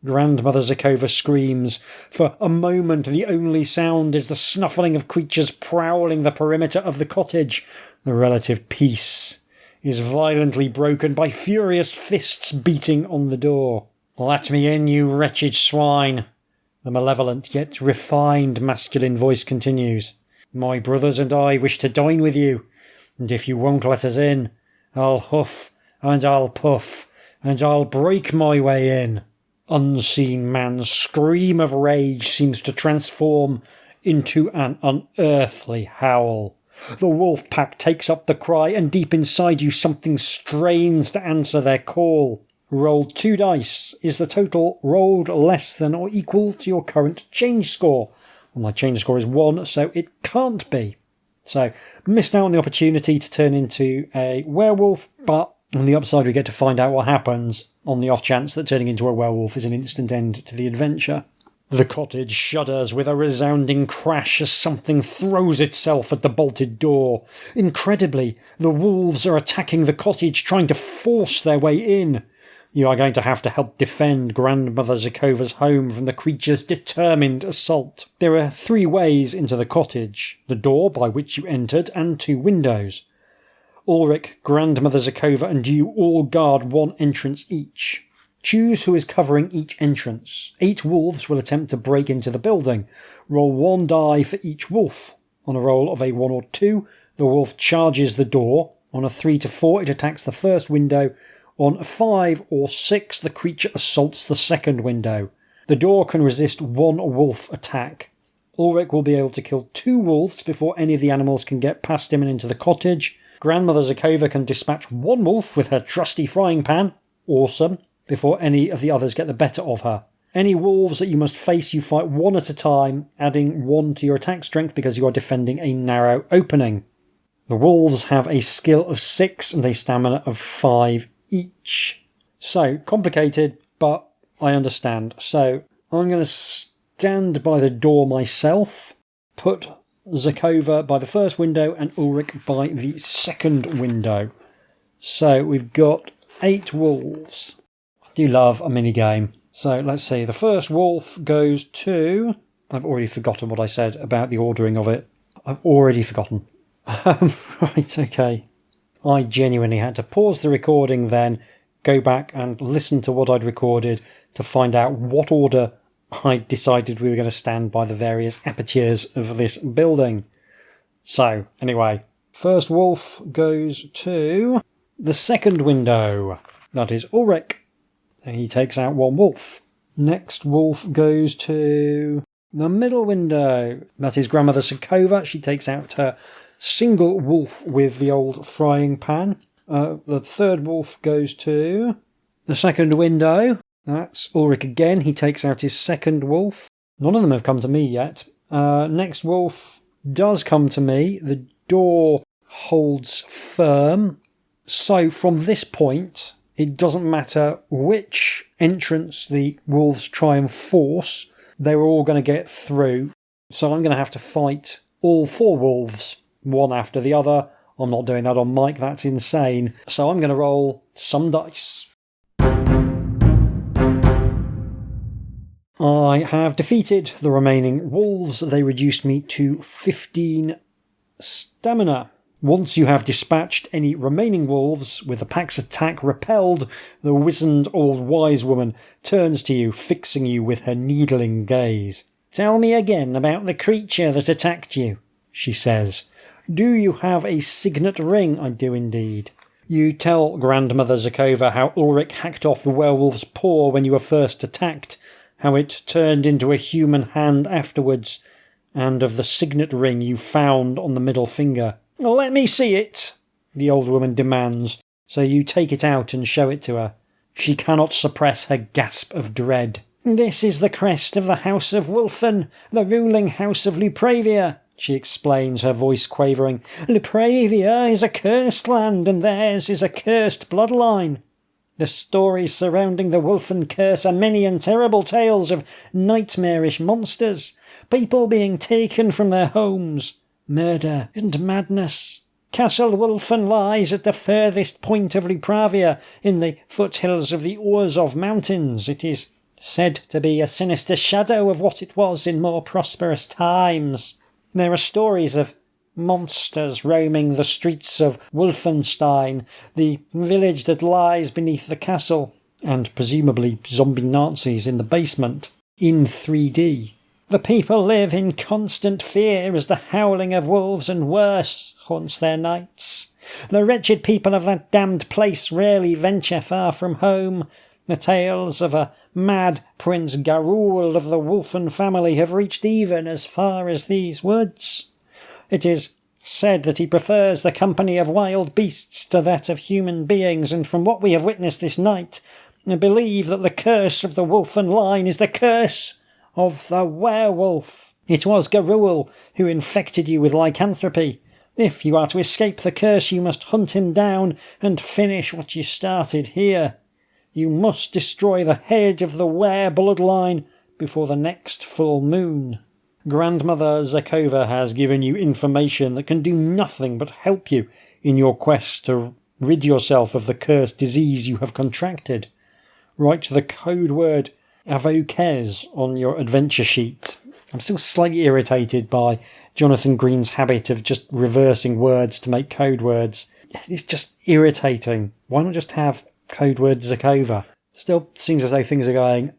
Grandmother Zakova screams. For a moment the only sound is the snuffling of creatures prowling the perimeter of the cottage. The relative peace is violently broken by furious fists beating on the door. Let me in, you wretched swine. The malevolent yet refined masculine voice continues. My brothers and I wish to dine with you, and if you won't let us in, I'll huff and I'll puff and I'll break my way in. Unseen man's scream of rage seems to transform into an unearthly howl. The wolf pack takes up the cry, and deep inside you something strains to answer their call. Roll 2 dice. Is the total rolled less than or equal to your current change score? Well, my change score is 1, so it can't be. So, missed out on the opportunity to turn into a werewolf, but on the upside we get to find out what happens on the off chance that turning into a werewolf is an instant end to the adventure. The cottage shudders with a resounding crash as something throws itself at the bolted door. Incredibly, the wolves are attacking the cottage, trying to force their way in. You are going to have to help defend Grandmother Zakova's home from the creature's determined assault. There are 3 ways into the cottage: the door by which you entered and 2 windows. Ulrich, Grandmother Zakova and you all guard 1 entrance each. Choose who is covering each entrance. 8 wolves will attempt to break into the building. Roll 1 die for each wolf. On a roll of a 1 or 2, the wolf charges the door. On a 3 to 4, it attacks the first window. On a 5 or 6, the creature assaults the second window. The door can resist 1 wolf attack. Ulrich will be able to kill 2 wolves before any of the animals can get past him and into the cottage. Grandmother Zakova can dispatch 1 wolf with her trusty frying pan. Awesome. Before any of the others get the better of her. Any wolves that you must face, you fight 1 at a time, adding 1 to your attack strength because you are defending a narrow opening. The wolves have a skill of 6 and a stamina of 5 each. So, complicated, but I understand. So, I'm going to stand by the door myself, put Zakova by the first window and Ulrich by the second window. So, we've got 8 wolves. I do love a mini-game. So, let's see. The first wolf goes to... I've already forgotten what I said about the ordering of it. I've already forgotten. Right, okay. I genuinely had to pause the recording then, go back and listen to what I'd recorded to find out what order I decided we were going to stand by the various apertures of this building. So, anyway, first wolf goes to the second window. That is Ulrich. He takes out 1 wolf. Next wolf goes to the middle window. That is Grandmother Zakova. She takes out her single wolf with the old frying pan. The third wolf goes to the second window. That's Ulrich again. He takes out his second wolf. None of them have come to me yet. Next wolf does come to me. The door holds firm. So from this point, it doesn't matter which entrance the wolves try and force, they're all going to get through. So I'm going to have to fight all 4 wolves, one after the other. I'm not doing that on mic, that's insane. So I'm going to roll some dice. I have defeated the remaining wolves. They reduced me to 15 stamina. Once you have dispatched any remaining wolves, with the pack's attack repelled, the wizened old wise woman turns to you, fixing you with her needling gaze. "Tell me again about the creature that attacked you," she says. "Do you have a signet ring?" "I do indeed." You tell Grandmother Zakova how Ulrich hacked off the werewolf's paw when you were first attacked, how it turned into a human hand afterwards, and of the signet ring you found on the middle finger. "Let me see it," the old woman demands, so you take it out and show it to her. She cannot suppress her gasp of dread. "This is the crest of the House of Wulfen, the ruling house of Lupravia," she explains, her voice quavering. "Lupravia is a cursed land, and theirs is a cursed bloodline. The stories surrounding the Wulfen curse are many and terrible tales of nightmarish monsters, people being taken from their homes, murder and madness. Castle Wulfen lies at the furthest point of Lupravia, in the foothills of the Orzhov Mountains. It is said to be a sinister shadow of what it was in more prosperous times. There are stories of monsters roaming the streets of Wolfenstein, the village that lies beneath the castle, and presumably zombie Nazis in the basement, in 3D. The people live in constant fear as the howling of wolves and worse haunts their nights. The wretched people of that damned place rarely venture far from home. The tales of a mad Prince Garul of the Wulfen family have reached even as far as these woods. It is said that he prefers the company of wild beasts to that of human beings, and from what we have witnessed this night, I believe that the curse of the Wulfen line is the curse of the werewolf. It was Garul who infected you with lycanthropy. If you are to escape the curse, you must hunt him down and finish what you started here. You must destroy the head of the were bloodline before the next full moon. Grandmother Zakova has given you information that can do nothing but help you in your quest to rid yourself of the cursed disease you have contracted. Write the code word Avokez on your adventure sheet. I'm still slightly irritated by Jonathan Green's habit of just reversing words to make code words. It's just irritating. Why not just have code word Zakova? Still seems as though things are going,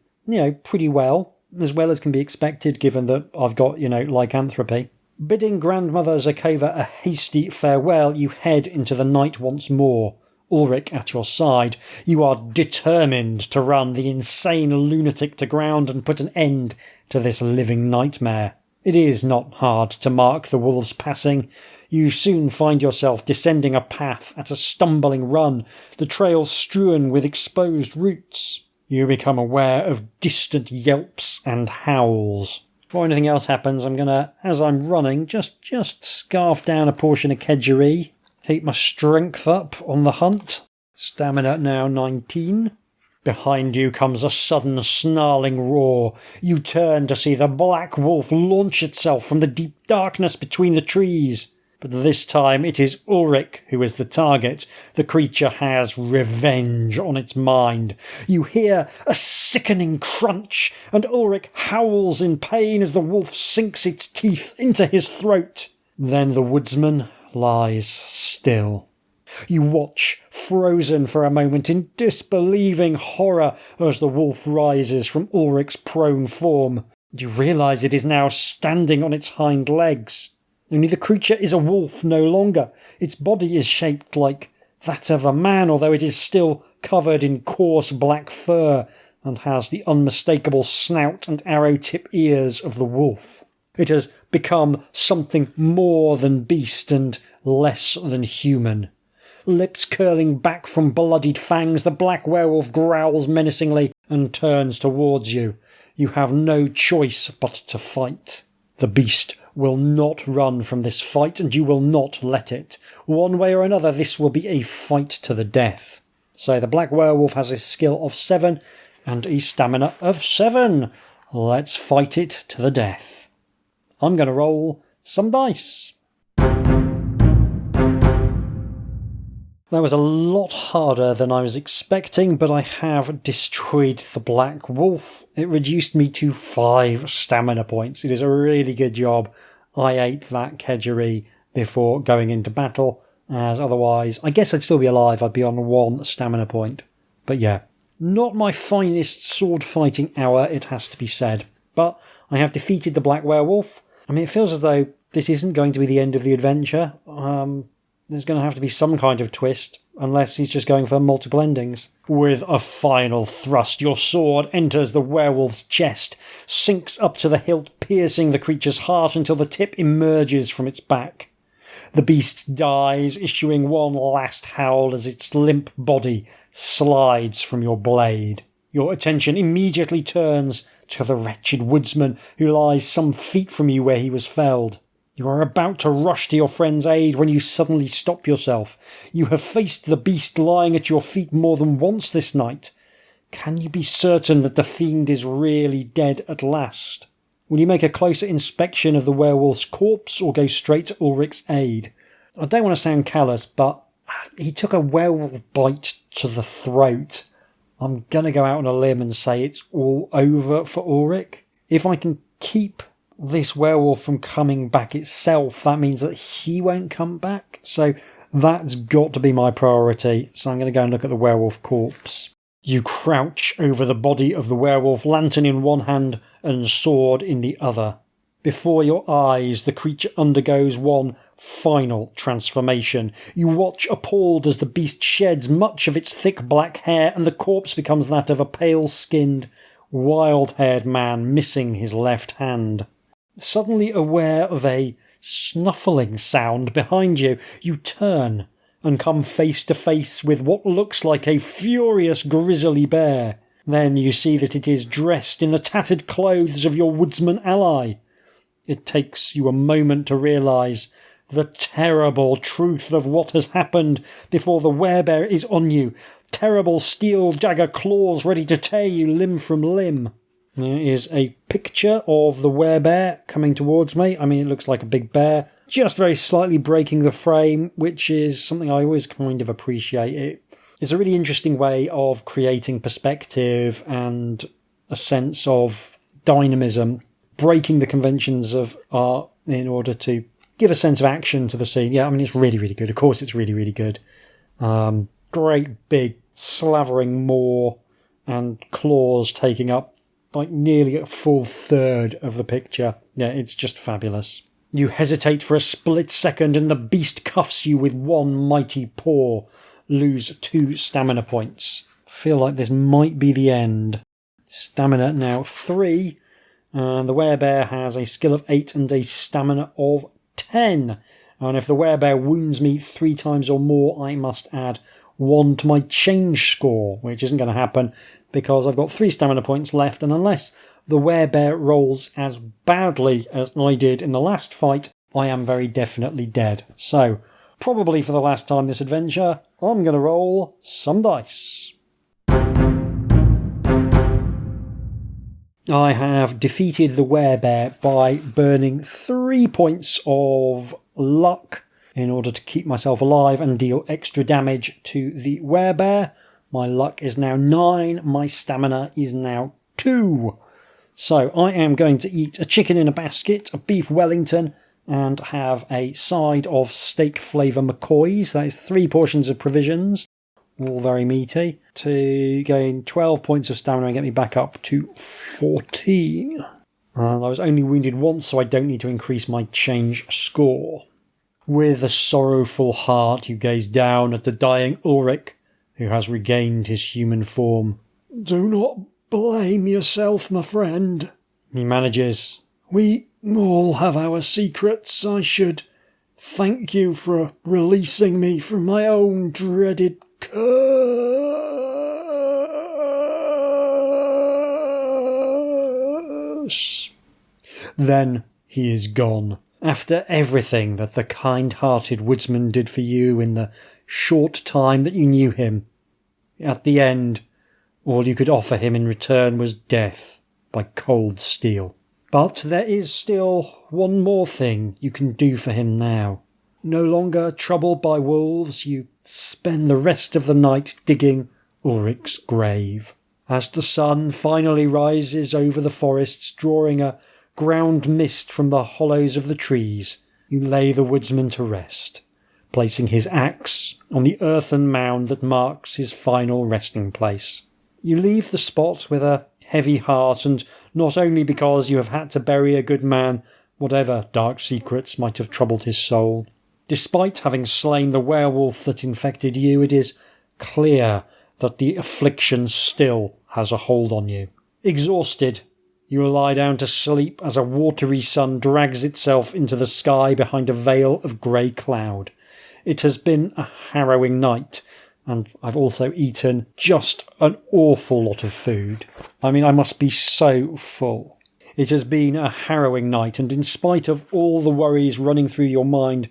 pretty well as can be expected given that I've got, lycanthropy. Bidding Grandmother Zakova a hasty farewell, you head into the night once more. Ulrich at your side. You are determined to run the insane lunatic to ground and put an end to this living nightmare. It is not hard to mark the wolves passing. You soon find yourself descending a path at a stumbling run, the trail strewn with exposed roots. You become aware of distant yelps and howls. Before anything else happens, I'm going to, as I'm running, just scarf down a portion of kedgeree. Keep my strength up on the hunt. Stamina now 19. Behind you comes a sudden snarling roar. You turn to see the black wolf launch itself from the deep darkness between the trees. But this time it is Ulrich who is the target. The creature has revenge on its mind. You hear a sickening crunch, and Ulrich howls in pain as the wolf sinks its teeth into his throat. Then the woodsman lies still. You watch, frozen for a moment in disbelieving horror, as the wolf rises from Ulrich's prone form. You realise it is now standing on its hind legs. Only the creature is a wolf no longer. Its body is shaped like that of a man, although it is still covered in coarse black fur and has the unmistakable snout and arrow-tip ears of the wolf. It has become something more than beast and less than human. Lips curling back from bloodied fangs, the black werewolf growls menacingly and turns towards you. You have no choice but to fight. The beast will not run from this fight, and you will not let it. One way or another, this will be a fight to the death. So the black werewolf has a skill of 7 and a stamina of 7. Let's fight it to the death. I'm going to roll some dice. That was a lot harder than I was expecting, but I have destroyed the black wolf. It reduced me to 5 stamina points. It is a really good job. I ate that kedgeree before going into battle, as otherwise I guess I'd still be alive. I'd be on 1 stamina point. But yeah, not my finest sword fighting hour, it has to be said. But I have defeated the black werewolf. I mean, it feels as though this isn't going to be the end of the adventure. There's going to have to be some kind of twist, unless he's just going for multiple endings. With a final thrust, your sword enters the werewolf's chest, sinks up to the hilt, piercing the creature's heart until the tip emerges from its back. The beast dies, issuing one last howl as its limp body slides from your blade. Your attention immediately turns to the wretched woodsman who lies some feet from you where he was felled. You are about to rush to your friend's aid when you suddenly stop yourself. You have faced the beast lying at your feet more than once this night. Can you be certain that the fiend is really dead at last? Will you make a closer inspection of the werewolf's corpse or go straight to Ulrich's aid? I don't want to sound callous, but he took a werewolf bite to the throat. I'm going to go out on a limb and say it's all over for Ulrich. If I can keep this werewolf from coming back itself, that means that he won't come back. So that's got to be my priority. So I'm going to go and look at the werewolf corpse. You crouch over the body of the werewolf, lantern in one hand and sword in the other. Before your eyes, the creature undergoes one final transformation. You watch appalled as the beast sheds much of its thick black hair and the corpse becomes that of a pale-skinned, wild-haired man missing his left hand. Suddenly aware of a snuffling sound behind you, you turn and come face to face with what looks like a furious grizzly bear. Then you see that it is dressed in the tattered clothes of your woodsman ally. It takes you a moment to realise the terrible truth of what has happened before the werebear is on you. Terrible steel dagger claws ready to tear you limb from limb. There is a picture of the werebear coming towards me. I mean, it looks like a big bear, just very slightly breaking the frame, which is something I always kind of appreciate. It's a really interesting way of creating perspective and a sense of dynamism, breaking the conventions of art in order to give a sense of action to the scene. Yeah, I mean, it's really, really good. Of course, it's really, really good. Great big slavering maw and claws taking up like nearly a full third of the picture. Yeah, it's just fabulous. You hesitate for a split second and the beast cuffs you with one mighty paw. Lose 2 stamina points. Feel like this might be the end. Stamina now 3. And the werebear has a skill of 8 and a stamina of 10. And if the werebear wounds me 3 times or more, I must add 1 to my change score, which isn't going to happen because I've got 3 stamina points left, and unless the werebear rolls as badly as I did in the last fight, I am very definitely dead. So, probably for the last time this adventure, I'm going to roll some dice. I have defeated the werebear by burning 3 points of luck in order to keep myself alive and deal extra damage to the werebear. My luck is now 9, my stamina is now 2. So I am going to eat a chicken in a basket, a beef Wellington, and have a side of steak flavour McCoys. That is 3 portions of provisions, all very meaty, to gain 12 points of stamina and get me back up to 14. And I was only wounded once, so I don't need to increase my change score. With a sorrowful heart, you gaze down at the dying Ulrich, who has regained his human form. "Do not blame yourself, my friend," he manages. "We all have our secrets. I should thank you for releasing me from my own dreaded curse." Yes. Then he is gone. After everything that the kind-hearted woodsman did for you in the short time that you knew him, at the end, all you could offer him in return was death by cold steel. But there is still one more thing you can do for him now. No longer troubled by wolves, you spend the rest of the night digging Ulrich's grave. As the sun finally rises over the forests, drawing a ground mist from the hollows of the trees, you lay the woodsman to rest, placing his axe on the earthen mound that marks his final resting place. You leave the spot with a heavy heart, and not only because you have had to bury a good man, whatever dark secrets might have troubled his soul. Despite having slain the werewolf that infected you, it is clear that the affliction still has a hold on you. Exhausted, you will lie down to sleep as a watery sun drags itself into the sky behind a veil of grey cloud. It has been a harrowing night, and I've also eaten just an awful lot of food. I must be so full. It has been a harrowing night, and in spite of all the worries running through your mind,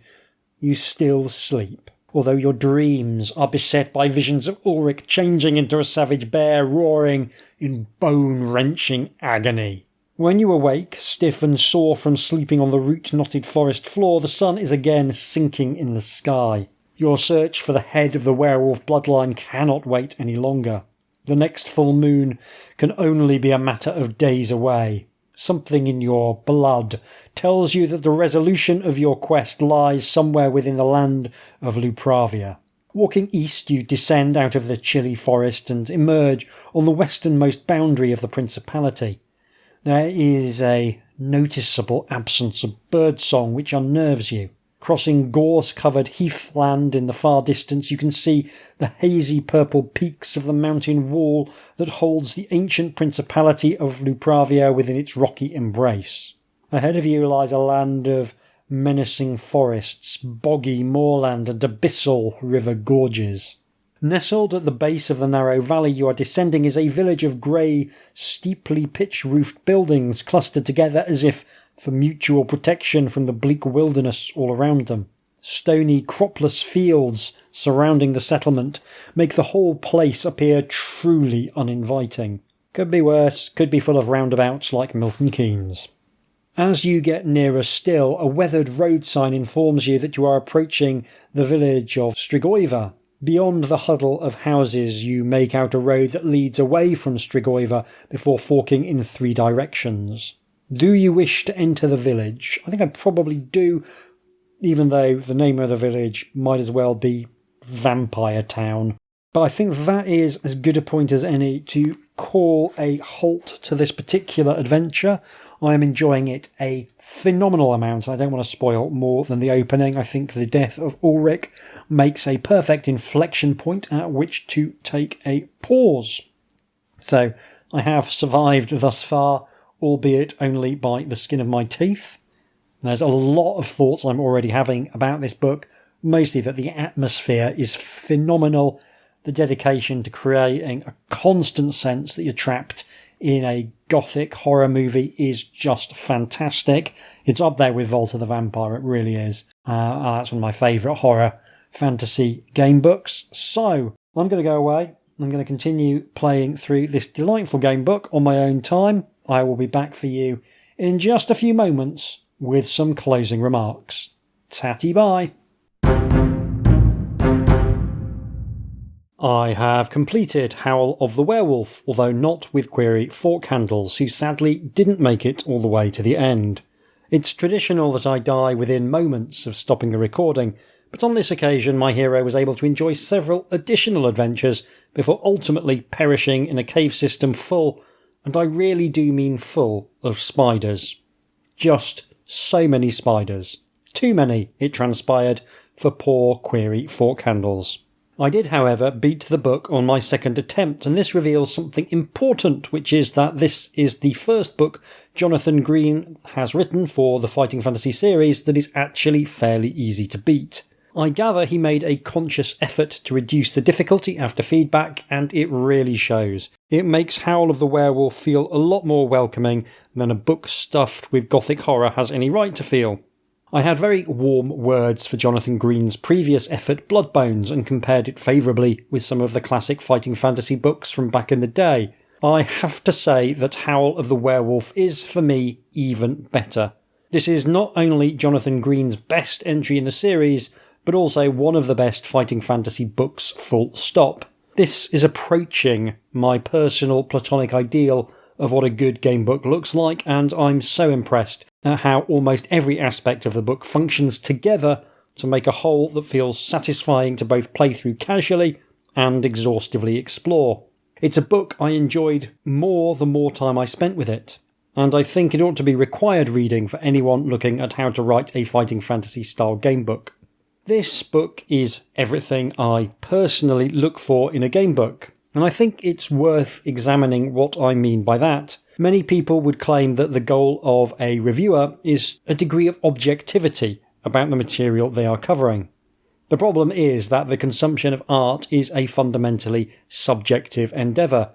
you still sleep, although your dreams are beset by visions of Ulrich changing into a savage bear, roaring in bone-wrenching agony. When you awake, stiff and sore from sleeping on the root-knotted forest floor, the sun is again sinking in the sky. Your search for the head of the werewolf bloodline cannot wait any longer. The next full moon can only be a matter of days away. Something in your blood tells you that the resolution of your quest lies somewhere within the land of Lupravia. Walking east, you descend out of the chilly forest and emerge on the westernmost boundary of the principality. There is a noticeable absence of birdsong which unnerves you. Crossing gorse-covered heathland in the far distance, you can see the hazy purple peaks of the mountain wall that holds the ancient principality of Lupravia within its rocky embrace. Ahead of you lies a land of menacing forests, boggy moorland and abyssal river gorges. Nestled at the base of the narrow valley you are descending is a village of grey, steeply pitch-roofed buildings clustered together as if for mutual protection from the bleak wilderness all around them. Stony, cropless fields surrounding the settlement make the whole place appear truly uninviting. Could be worse, could be full of roundabouts like Milton Keynes. As you get nearer still, a weathered road sign informs you that you are approaching the village of Strigoiva. Beyond the huddle of houses you make out a road that leads away from Strigoiva before forking in 3 directions. Do you wish to enter the village? I think I probably do, even though the name of the village might as well be Vampire Town. But I think that is as good a point as any to call a halt to this particular adventure. I am enjoying it a phenomenal amount. I don't want to spoil more than the opening. I think the death of Ulrich makes a perfect inflection point at which to take a pause. So I have survived thus far, albeit only by the skin of my teeth. There's a lot of thoughts I'm already having about this book, mostly that the atmosphere is phenomenal, the dedication to creating a constant sense that you're trapped in a gothic horror movie is just fantastic. It's up there with Vault of the Vampire, it really is. That's one of my favourite horror fantasy game books. So, I'm going to go away. I'm going to continue playing through this delightful game book on my own time. I will be back for you in just a few moments with some closing remarks. Tatty bye. I have completed Howl of the Werewolf, although not with Query Fork Handles, who sadly didn't make it all the way to the end. It's traditional that I die within moments of stopping the recording, but on this occasion my hero was able to enjoy several additional adventures before ultimately perishing in a cave system full, and I really do mean full, of spiders. Just so many spiders. Too many, it transpired, for poor Query Fork Handles. I did, however, beat the book on my second attempt, and this reveals something important, which is that this is the first book Jonathan Green has written for the Fighting Fantasy series that is actually fairly easy to beat. I gather he made a conscious effort to reduce the difficulty after feedback, and it really shows. It makes Howl of the Werewolf feel a lot more welcoming than a book stuffed with gothic horror has any right to feel. I had very warm words for Jonathan Green's previous effort, Bloodbones, and compared it favourably with some of the classic fighting fantasy books from back in the day. I have to say that Howl of the Werewolf is, for me, even better. This is not only Jonathan Green's best entry in the series, but also one of the best fighting fantasy books, full stop. This is approaching my personal platonic ideal of what a good game book looks like, and I'm so impressed at how almost every aspect of the book functions together to make a whole that feels satisfying to both play through casually and exhaustively explore. It's a book I enjoyed more the more time I spent with it, and I think it ought to be required reading for anyone looking at how to write a fighting fantasy style game book. This book is everything I personally look for in a game book, and I think it's worth examining what I mean by that. Many people would claim that the goal of a reviewer is a degree of objectivity about the material they are covering. The problem is that the consumption of art is a fundamentally subjective endeavour.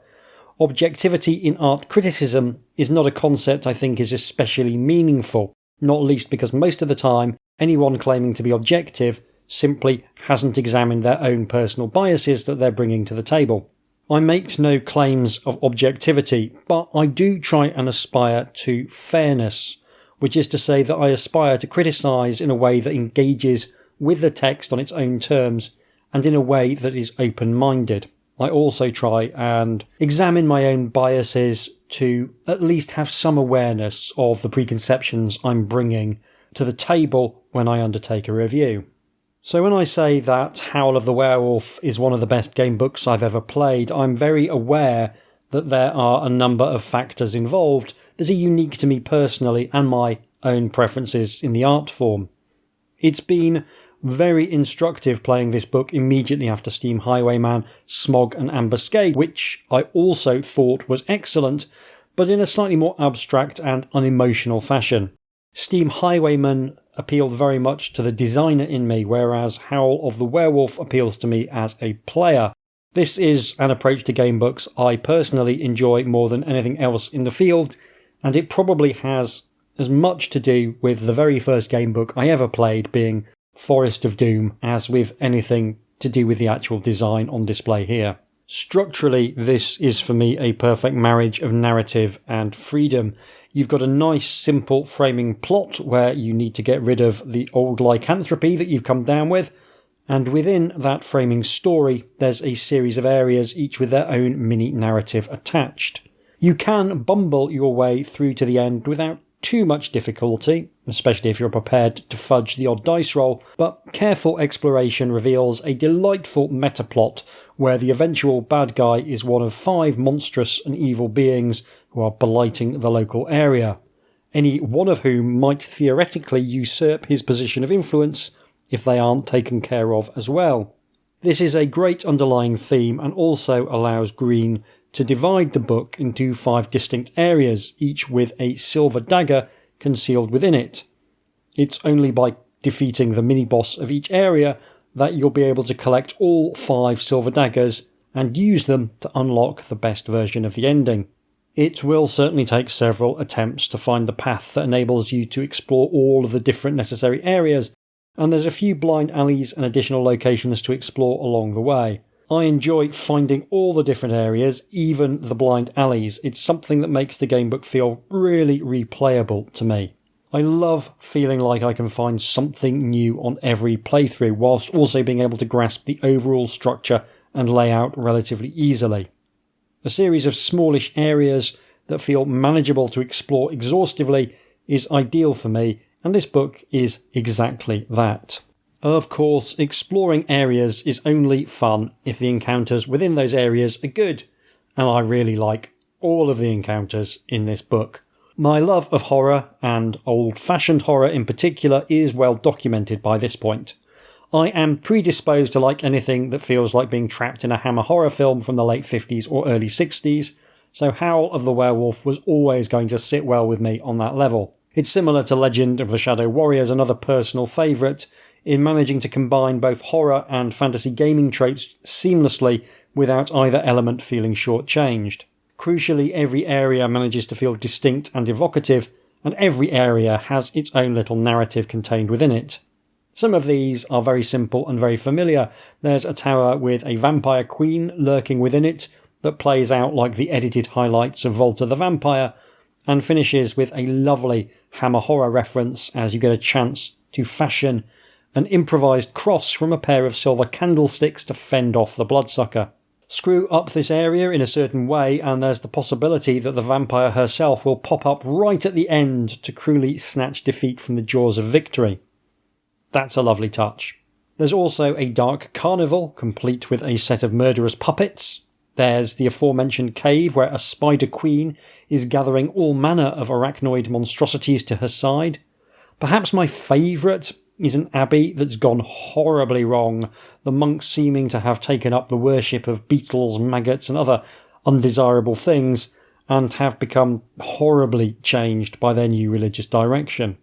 Objectivity in art criticism is not a concept I think is especially meaningful, not least because most of the time anyone claiming to be objective simply hasn't examined their own personal biases that they're bringing to the table. I make no claims of objectivity, but I do try and aspire to fairness, which is to say that I aspire to criticise in a way that engages with the text on its own terms and in a way that is open-minded. I also try and examine my own biases to at least have some awareness of the preconceptions I'm bringing to the table when I undertake a review. So when I say that Howl of the Werewolf is one of the best game books I've ever played, I'm very aware that there are a number of factors involved that are unique to me personally and my own preferences in the art form. It's been very instructive playing this book immediately after Steam Highwayman, Smog and Ambuscade, which I also thought was excellent, but in a slightly more abstract and unemotional fashion. Steam Highwayman appealed very much to the designer in me, whereas Howl of the Werewolf appeals to me as a player. This is an approach to game books I personally enjoy more than anything else in the field, and it probably has as much to do with the very first game book I ever played being Forest of Doom as with anything to do with the actual design on display here. Structurally, this is for me a perfect marriage of narrative and freedom. You've got a nice, simple framing plot where you need to get rid of the old lycanthropy that you've come down with, and within that framing story, there's a series of areas, each with their own mini-narrative attached. You can bumble your way through to the end without too much difficulty, especially if you're prepared to fudge the odd dice roll, but careful exploration reveals a delightful meta-plot where the eventual bad guy is one of 5 monstrous and evil beings who are blighting the local area, any one of whom might theoretically usurp his position of influence if they aren't taken care of as well. This is a great underlying theme and also allows Green to divide the book into 5 distinct areas, each with a silver dagger concealed within it. It's only by defeating the mini-boss of each area that you'll be able to collect all 5 silver daggers and use them to unlock the best version of the ending. It will certainly take several attempts to find the path that enables you to explore all of the different necessary areas, and there's a few blind alleys and additional locations to explore along the way. I enjoy finding all the different areas, even the blind alleys. It's something that makes the gamebook feel really replayable to me. I love feeling like I can find something new on every playthrough, whilst also being able to grasp the overall structure and layout relatively easily. A series of smallish areas that feel manageable to explore exhaustively is ideal for me, and this book is exactly that. Of course, exploring areas is only fun if the encounters within those areas are good, and I really like all of the encounters in this book. My love of horror, and old-fashioned horror in particular, is well documented by this point. I am predisposed to like anything that feels like being trapped in a Hammer horror film from the late 50s or early 60s, so Howl of the Werewolf was always going to sit well with me on that level. It's similar to Legend of the Shadow Warriors, another personal favourite, in managing to combine both horror and fantasy gaming tropes seamlessly without either element feeling shortchanged. Crucially, every area manages to feel distinct and evocative, and every area has its own little narrative contained within it. Some of these are very simple and very familiar. There's a tower with a vampire queen lurking within it that plays out like the edited highlights of Volta the Vampire, and finishes with a lovely Hammer horror reference as you get a chance to fashion an improvised cross from a pair of silver candlesticks to fend off the bloodsucker. Screw up this area in a certain way and there's the possibility that the vampire herself will pop up right at the end to cruelly snatch defeat from the jaws of victory. That's a lovely touch. There's also a dark carnival, complete with a set of murderous puppets. There's the aforementioned cave where a spider queen is gathering all manner of arachnoid monstrosities to her side. Perhaps my favourite is an abbey that's gone horribly wrong, the monks seeming to have taken up the worship of beetles, maggots and other undesirable things, and have become horribly changed by their new religious direction.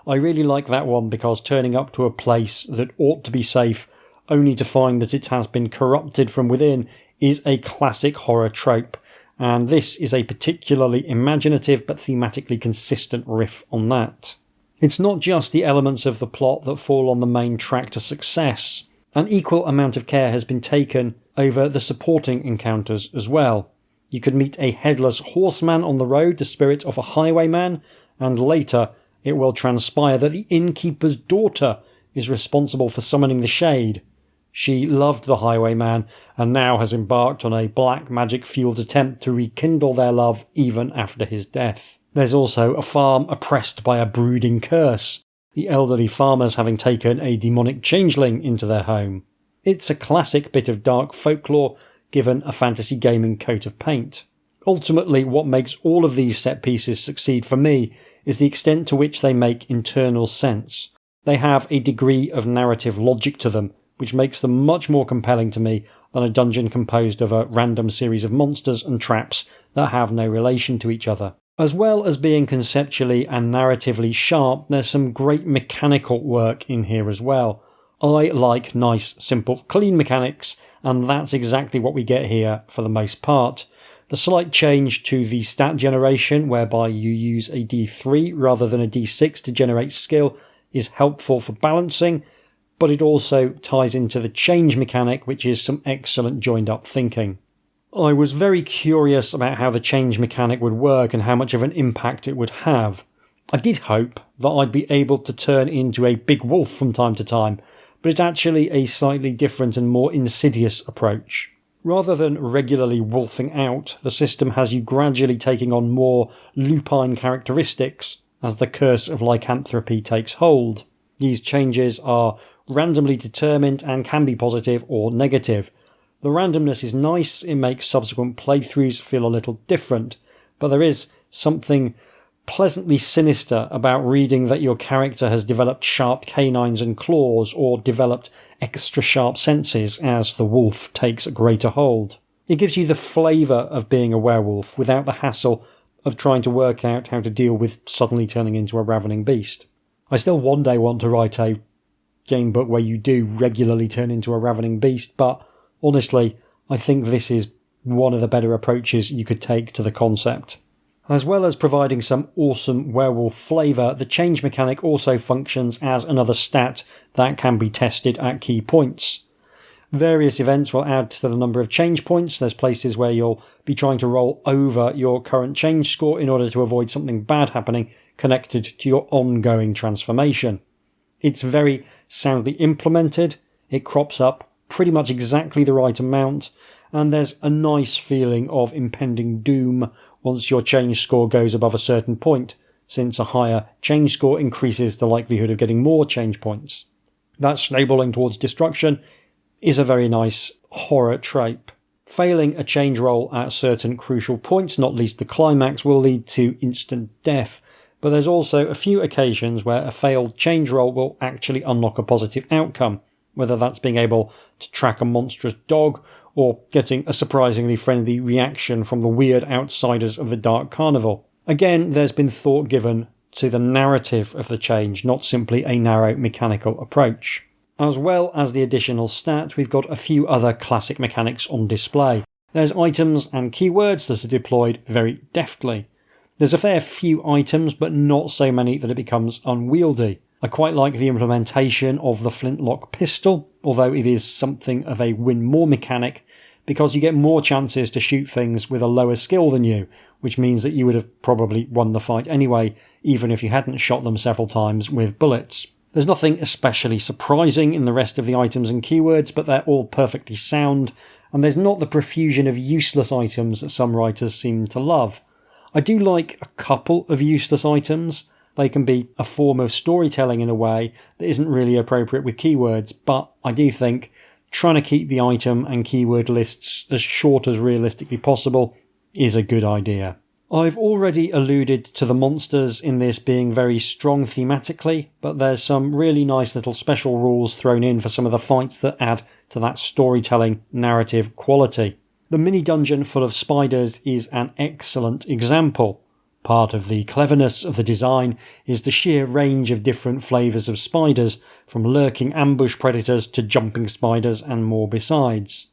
I really like that one because turning up to a place that ought to be safe only to find that it has been corrupted from within is a classic horror trope, and this is a particularly imaginative but thematically consistent riff on that. It's not just the elements of the plot that fall on the main track to success. An equal amount of care has been taken over the supporting encounters as well. You could meet a headless horseman on the road, the spirit of a highwayman, and later it will transpire that the innkeeper's daughter is responsible for summoning the shade. She loved the highwayman and now has embarked on a black magic-fueled attempt to rekindle their love even after his death. There's also a farm oppressed by a brooding curse, the elderly farmers having taken a demonic changeling into their home. It's a classic bit of dark folklore given a fantasy gaming coat of paint. Ultimately, what makes all of these set pieces succeed for me is the extent to which they make internal sense. They have a degree of narrative logic to them, which makes them much more compelling to me than a dungeon composed of a random series of monsters and traps that have no relation to each other. As well as being conceptually and narratively sharp, there's some great mechanical work in here as well. I like nice, simple, clean mechanics, and that's exactly what we get here for the most part. The slight change to the stat generation, whereby you use a D3 rather than a D6 to generate skill, is helpful for balancing, but it also ties into the change mechanic, which is some excellent joined-up thinking. I was very curious about how the change mechanic would work and how much of an impact it would have. I did hope that I'd be able to turn into a big wolf from time to time, but it's actually a slightly different and more insidious approach. Rather than regularly wolfing out, the system has you gradually taking on more lupine characteristics as the curse of lycanthropy takes hold. These changes are randomly determined and can be positive or negative. The randomness is nice, it makes subsequent playthroughs feel a little different, but there is something pleasantly sinister about reading that your character has developed sharp canines and claws or developed extra sharp senses as the wolf takes a greater hold. It gives you the flavour of being a werewolf without the hassle of trying to work out how to deal with suddenly turning into a ravening beast. I still one day want to write a game book where you do regularly turn into a ravening beast, but honestly, I think this is one of the better approaches you could take to the concept. As well as providing some awesome werewolf flavour, the change mechanic also functions as another stat that can be tested at key points. Various events will add to the number of change points. There's places where you'll be trying to roll over your current change score in order to avoid something bad happening connected to your ongoing transformation. It's very soundly implemented, it crops up pretty much exactly the right amount, and there's a nice feeling of impending doom once your change score goes above a certain point, since a higher change score increases the likelihood of getting more change points. That snowballing towards destruction is a very nice horror trope. Failing a change roll at certain crucial points, not least the climax, will lead to instant death, but there's also a few occasions where a failed change roll will actually unlock a positive outcome, whether that's being able to track a monstrous dog or getting a surprisingly friendly reaction from the weird outsiders of the Dark Carnival. Again, there's been thought given to the narrative of the change, not simply a narrow mechanical approach. As well as the additional stat, we've got a few other classic mechanics on display. There's items and keywords that are deployed very deftly. There's a fair few items, but not so many that it becomes unwieldy. I quite like the implementation of the flintlock pistol, although it is something of a win more mechanic, because you get more chances to shoot things with a lower skill than you, which means that you would have probably won the fight anyway, even if you hadn't shot them several times with bullets. There's nothing especially surprising in the rest of the items and keywords, but they're all perfectly sound, and there's not the profusion of useless items that some writers seem to love. I do like a couple of useless items. They can be a form of storytelling in a way that isn't really appropriate with keywords, but I do think trying to keep the item and keyword lists as short as realistically possible is a good idea. I've already alluded to the monsters in this being very strong thematically, but there's some really nice little special rules thrown in for some of the fights that add to that storytelling narrative quality. The mini dungeon full of spiders is an excellent example. Part of the cleverness of the design is the sheer range of different flavours of spiders, from lurking ambush predators to jumping spiders and more besides.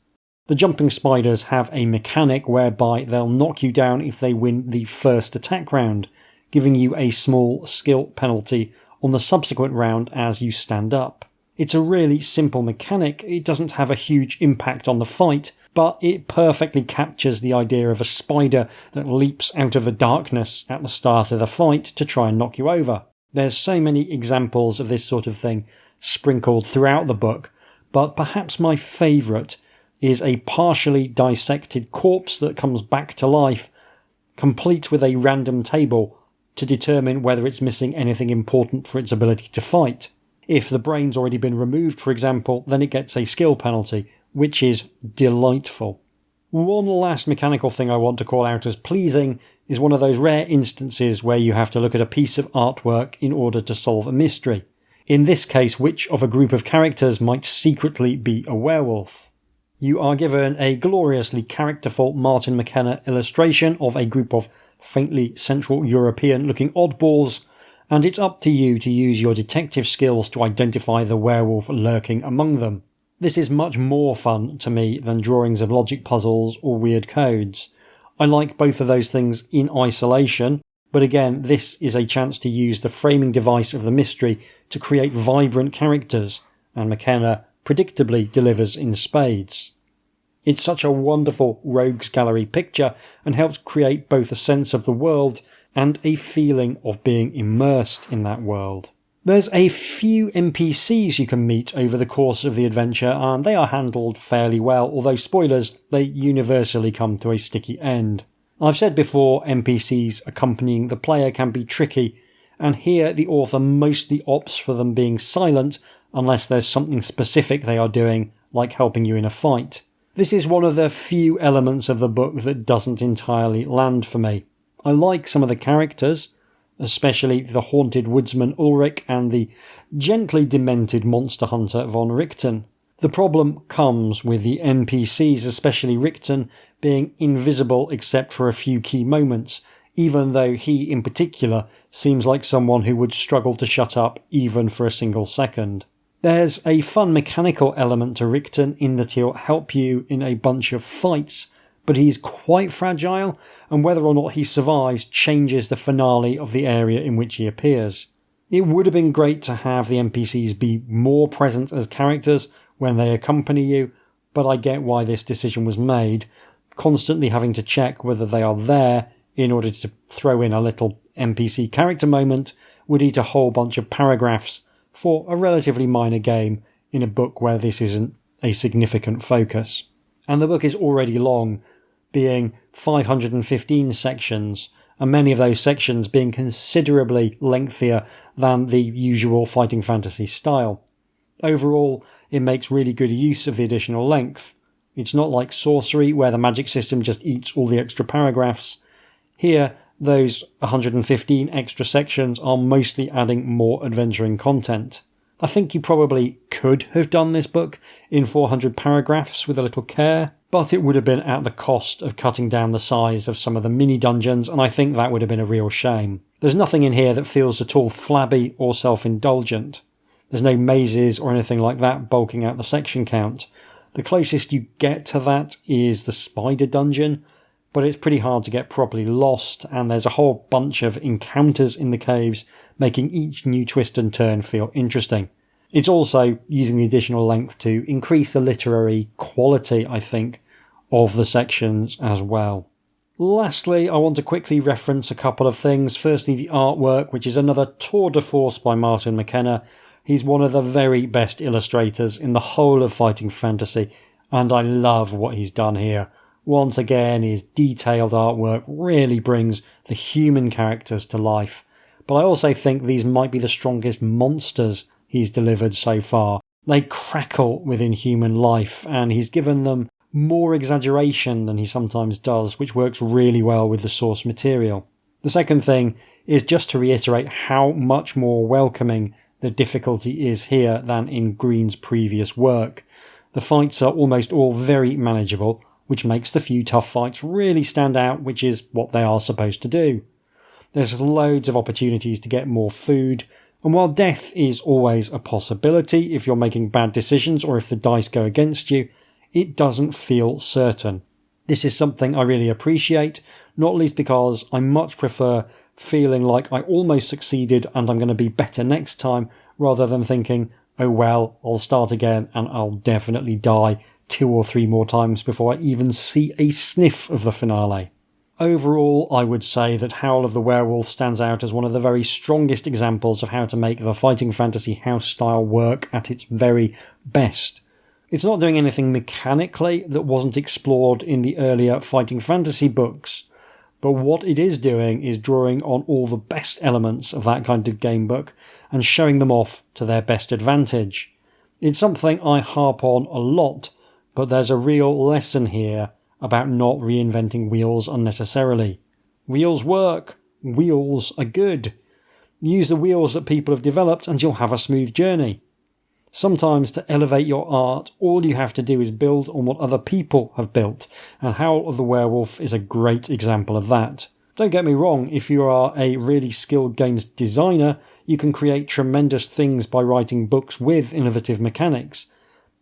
The jumping spiders have a mechanic whereby they'll knock you down if they win the first attack round, giving you a small skill penalty on the subsequent round as you stand up. It's a really simple mechanic, it doesn't have a huge impact on the fight, but it perfectly captures the idea of a spider that leaps out of the darkness at the start of the fight to try and knock you over. There's so many examples of this sort of thing sprinkled throughout the book, but perhaps my favourite is a partially dissected corpse that comes back to life, complete with a random table to determine whether it's missing anything important for its ability to fight. If the brain's already been removed, for example, then it gets a skill penalty, which is delightful. One last mechanical thing I want to call out as pleasing is one of those rare instances where you have to look at a piece of artwork in order to solve a mystery. In this case, which of a group of characters might secretly be a werewolf? You are given a gloriously characterful Martin McKenna illustration of a group of faintly Central European-looking oddballs, and it's up to you to use your detective skills to identify the werewolf lurking among them. This is much more fun to me than drawings of logic puzzles or weird codes. I like both of those things in isolation, but again, this is a chance to use the framing device of the mystery to create vibrant characters, and McKenna predictably delivers in spades. It's such a wonderful rogues gallery picture and helps create both a sense of the world and a feeling of being immersed in that world. There's a few NPCs you can meet over the course of the adventure, and they are handled fairly well, although spoilers, they universally come to a sticky end. I've said before, NPCs accompanying the player can be tricky, and here the author mostly opts for them being silent unless there's something specific they are doing, like helping you in a fight. This is one of the few elements of the book that doesn't entirely land for me. I like some of the characters, especially the haunted woodsman Ulrich and the gently demented monster hunter von Richten. The problem comes with the NPCs, especially Richten, being invisible except for a few key moments, even though he in particular seems like someone who would struggle to shut up even for a single second. There's a fun mechanical element to Richten in that he'll help you in a bunch of fights, but he's quite fragile, and whether or not he survives changes the finale of the area in which he appears. It would have been great to have the NPCs be more present as characters when they accompany you, but I get why this decision was made, constantly having to check whether they are there in order to throw in a little NPC character moment would eat a whole bunch of paragraphs for a relatively minor game in a book where this isn't a significant focus. And the book is already long, being 515 sections, and many of those sections being considerably lengthier than the usual fighting fantasy style. Overall, it makes really good use of the additional length. It's not like sorcery, where the magic system just eats all the extra paragraphs. Here, those 115 extra sections are mostly adding more adventuring content. I think you probably could have done this book in 400 paragraphs with a little care, but it would have been at the cost of cutting down the size of some of the mini-dungeons, and I think that would have been a real shame. There's nothing in here that feels at all flabby or self-indulgent. There's no mazes or anything like that bulking out the section count. The closest you get to that is the spider dungeon, but it's pretty hard to get properly lost, and there's a whole bunch of encounters in the caves, making each new twist and turn feel interesting. It's also using the additional length to increase the literary quality, I think, of the sections as well. Lastly, I want to quickly reference a couple of things. Firstly, the artwork, which is another tour de force by Martin McKenna. He's one of the very best illustrators in the whole of fighting fantasy, and I love what he's done here. Once again, his detailed artwork really brings the human characters to life. But I also think these might be the strongest monsters he's delivered so far. They crackle within human life, and he's given them more exaggeration than he sometimes does, which works really well with the source material. The second thing is just to reiterate how much more welcoming the difficulty is here than in Green's previous work. The fights are almost all very manageable, which makes the few tough fights really stand out, which is what they are supposed to do. There's loads of opportunities to get more food, and while death is always a possibility if you're making bad decisions or if the dice go against you, it doesn't feel certain. This is something I really appreciate, not least because I much prefer feeling like I almost succeeded and I'm going to be better next time, rather than thinking, oh well, I'll start again and I'll definitely die 2 or 3 more times before I even see a sniff of the finale. Overall, I would say that Howl of the Werewolf stands out as one of the very strongest examples of how to make the fighting fantasy house style work at its very best. It's not doing anything mechanically that wasn't explored in the earlier fighting fantasy books, but what it is doing is drawing on all the best elements of that kind of game book and showing them off to their best advantage. It's something I harp on a lot, but there's a real lesson here about not reinventing wheels unnecessarily. Wheels work. Wheels are good. Use the wheels that people have developed and you'll have a smooth journey. Sometimes to elevate your art, all you have to do is build on what other people have built, and Howl of the Werewolf is a great example of that. Don't get me wrong, if you are a really skilled games designer, you can create tremendous things by writing books with innovative mechanics.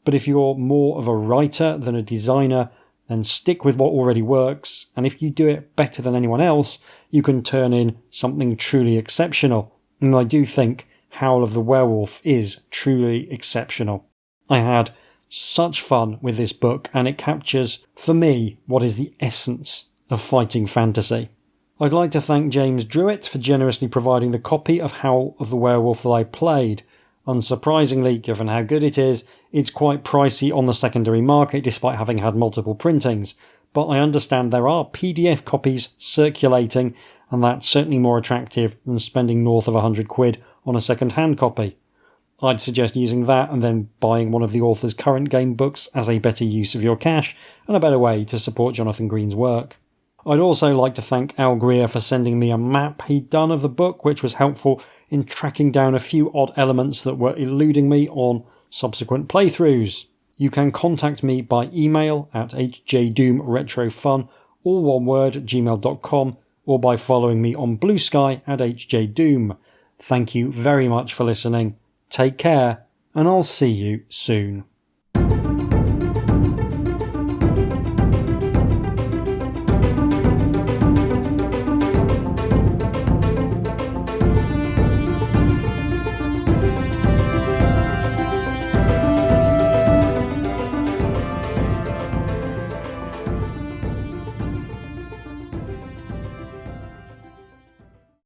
But if you're more of a writer than a designer, then stick with what already works, and if you do it better than anyone else, you can turn in something truly exceptional. And I do think Howl of the Werewolf is truly exceptional. I had such fun with this book, and it captures, for me, what is the essence of fighting fantasy. I'd like to thank James Druitt for generously providing the copy of Howl of the Werewolf that I played. Unsurprisingly, given how good it is, it's quite pricey on the secondary market despite having had multiple printings, but I understand there are PDF copies circulating, and that's certainly more attractive than spending north of £100 on a second-hand copy. I'd suggest using that and then buying one of the author's current game books as a better use of your cash and a better way to support Jonathan Green's work. I'd also like to thank Al Greer for sending me a map he'd done of the book, which was helpful in tracking down a few odd elements that were eluding me on subsequent playthroughs. You can contact me by email at hjdoomretrofun, all one word, gmail.com, or by following me on Blue Sky at hjdoom. Thank you very much for listening. Take care, and I'll see you soon.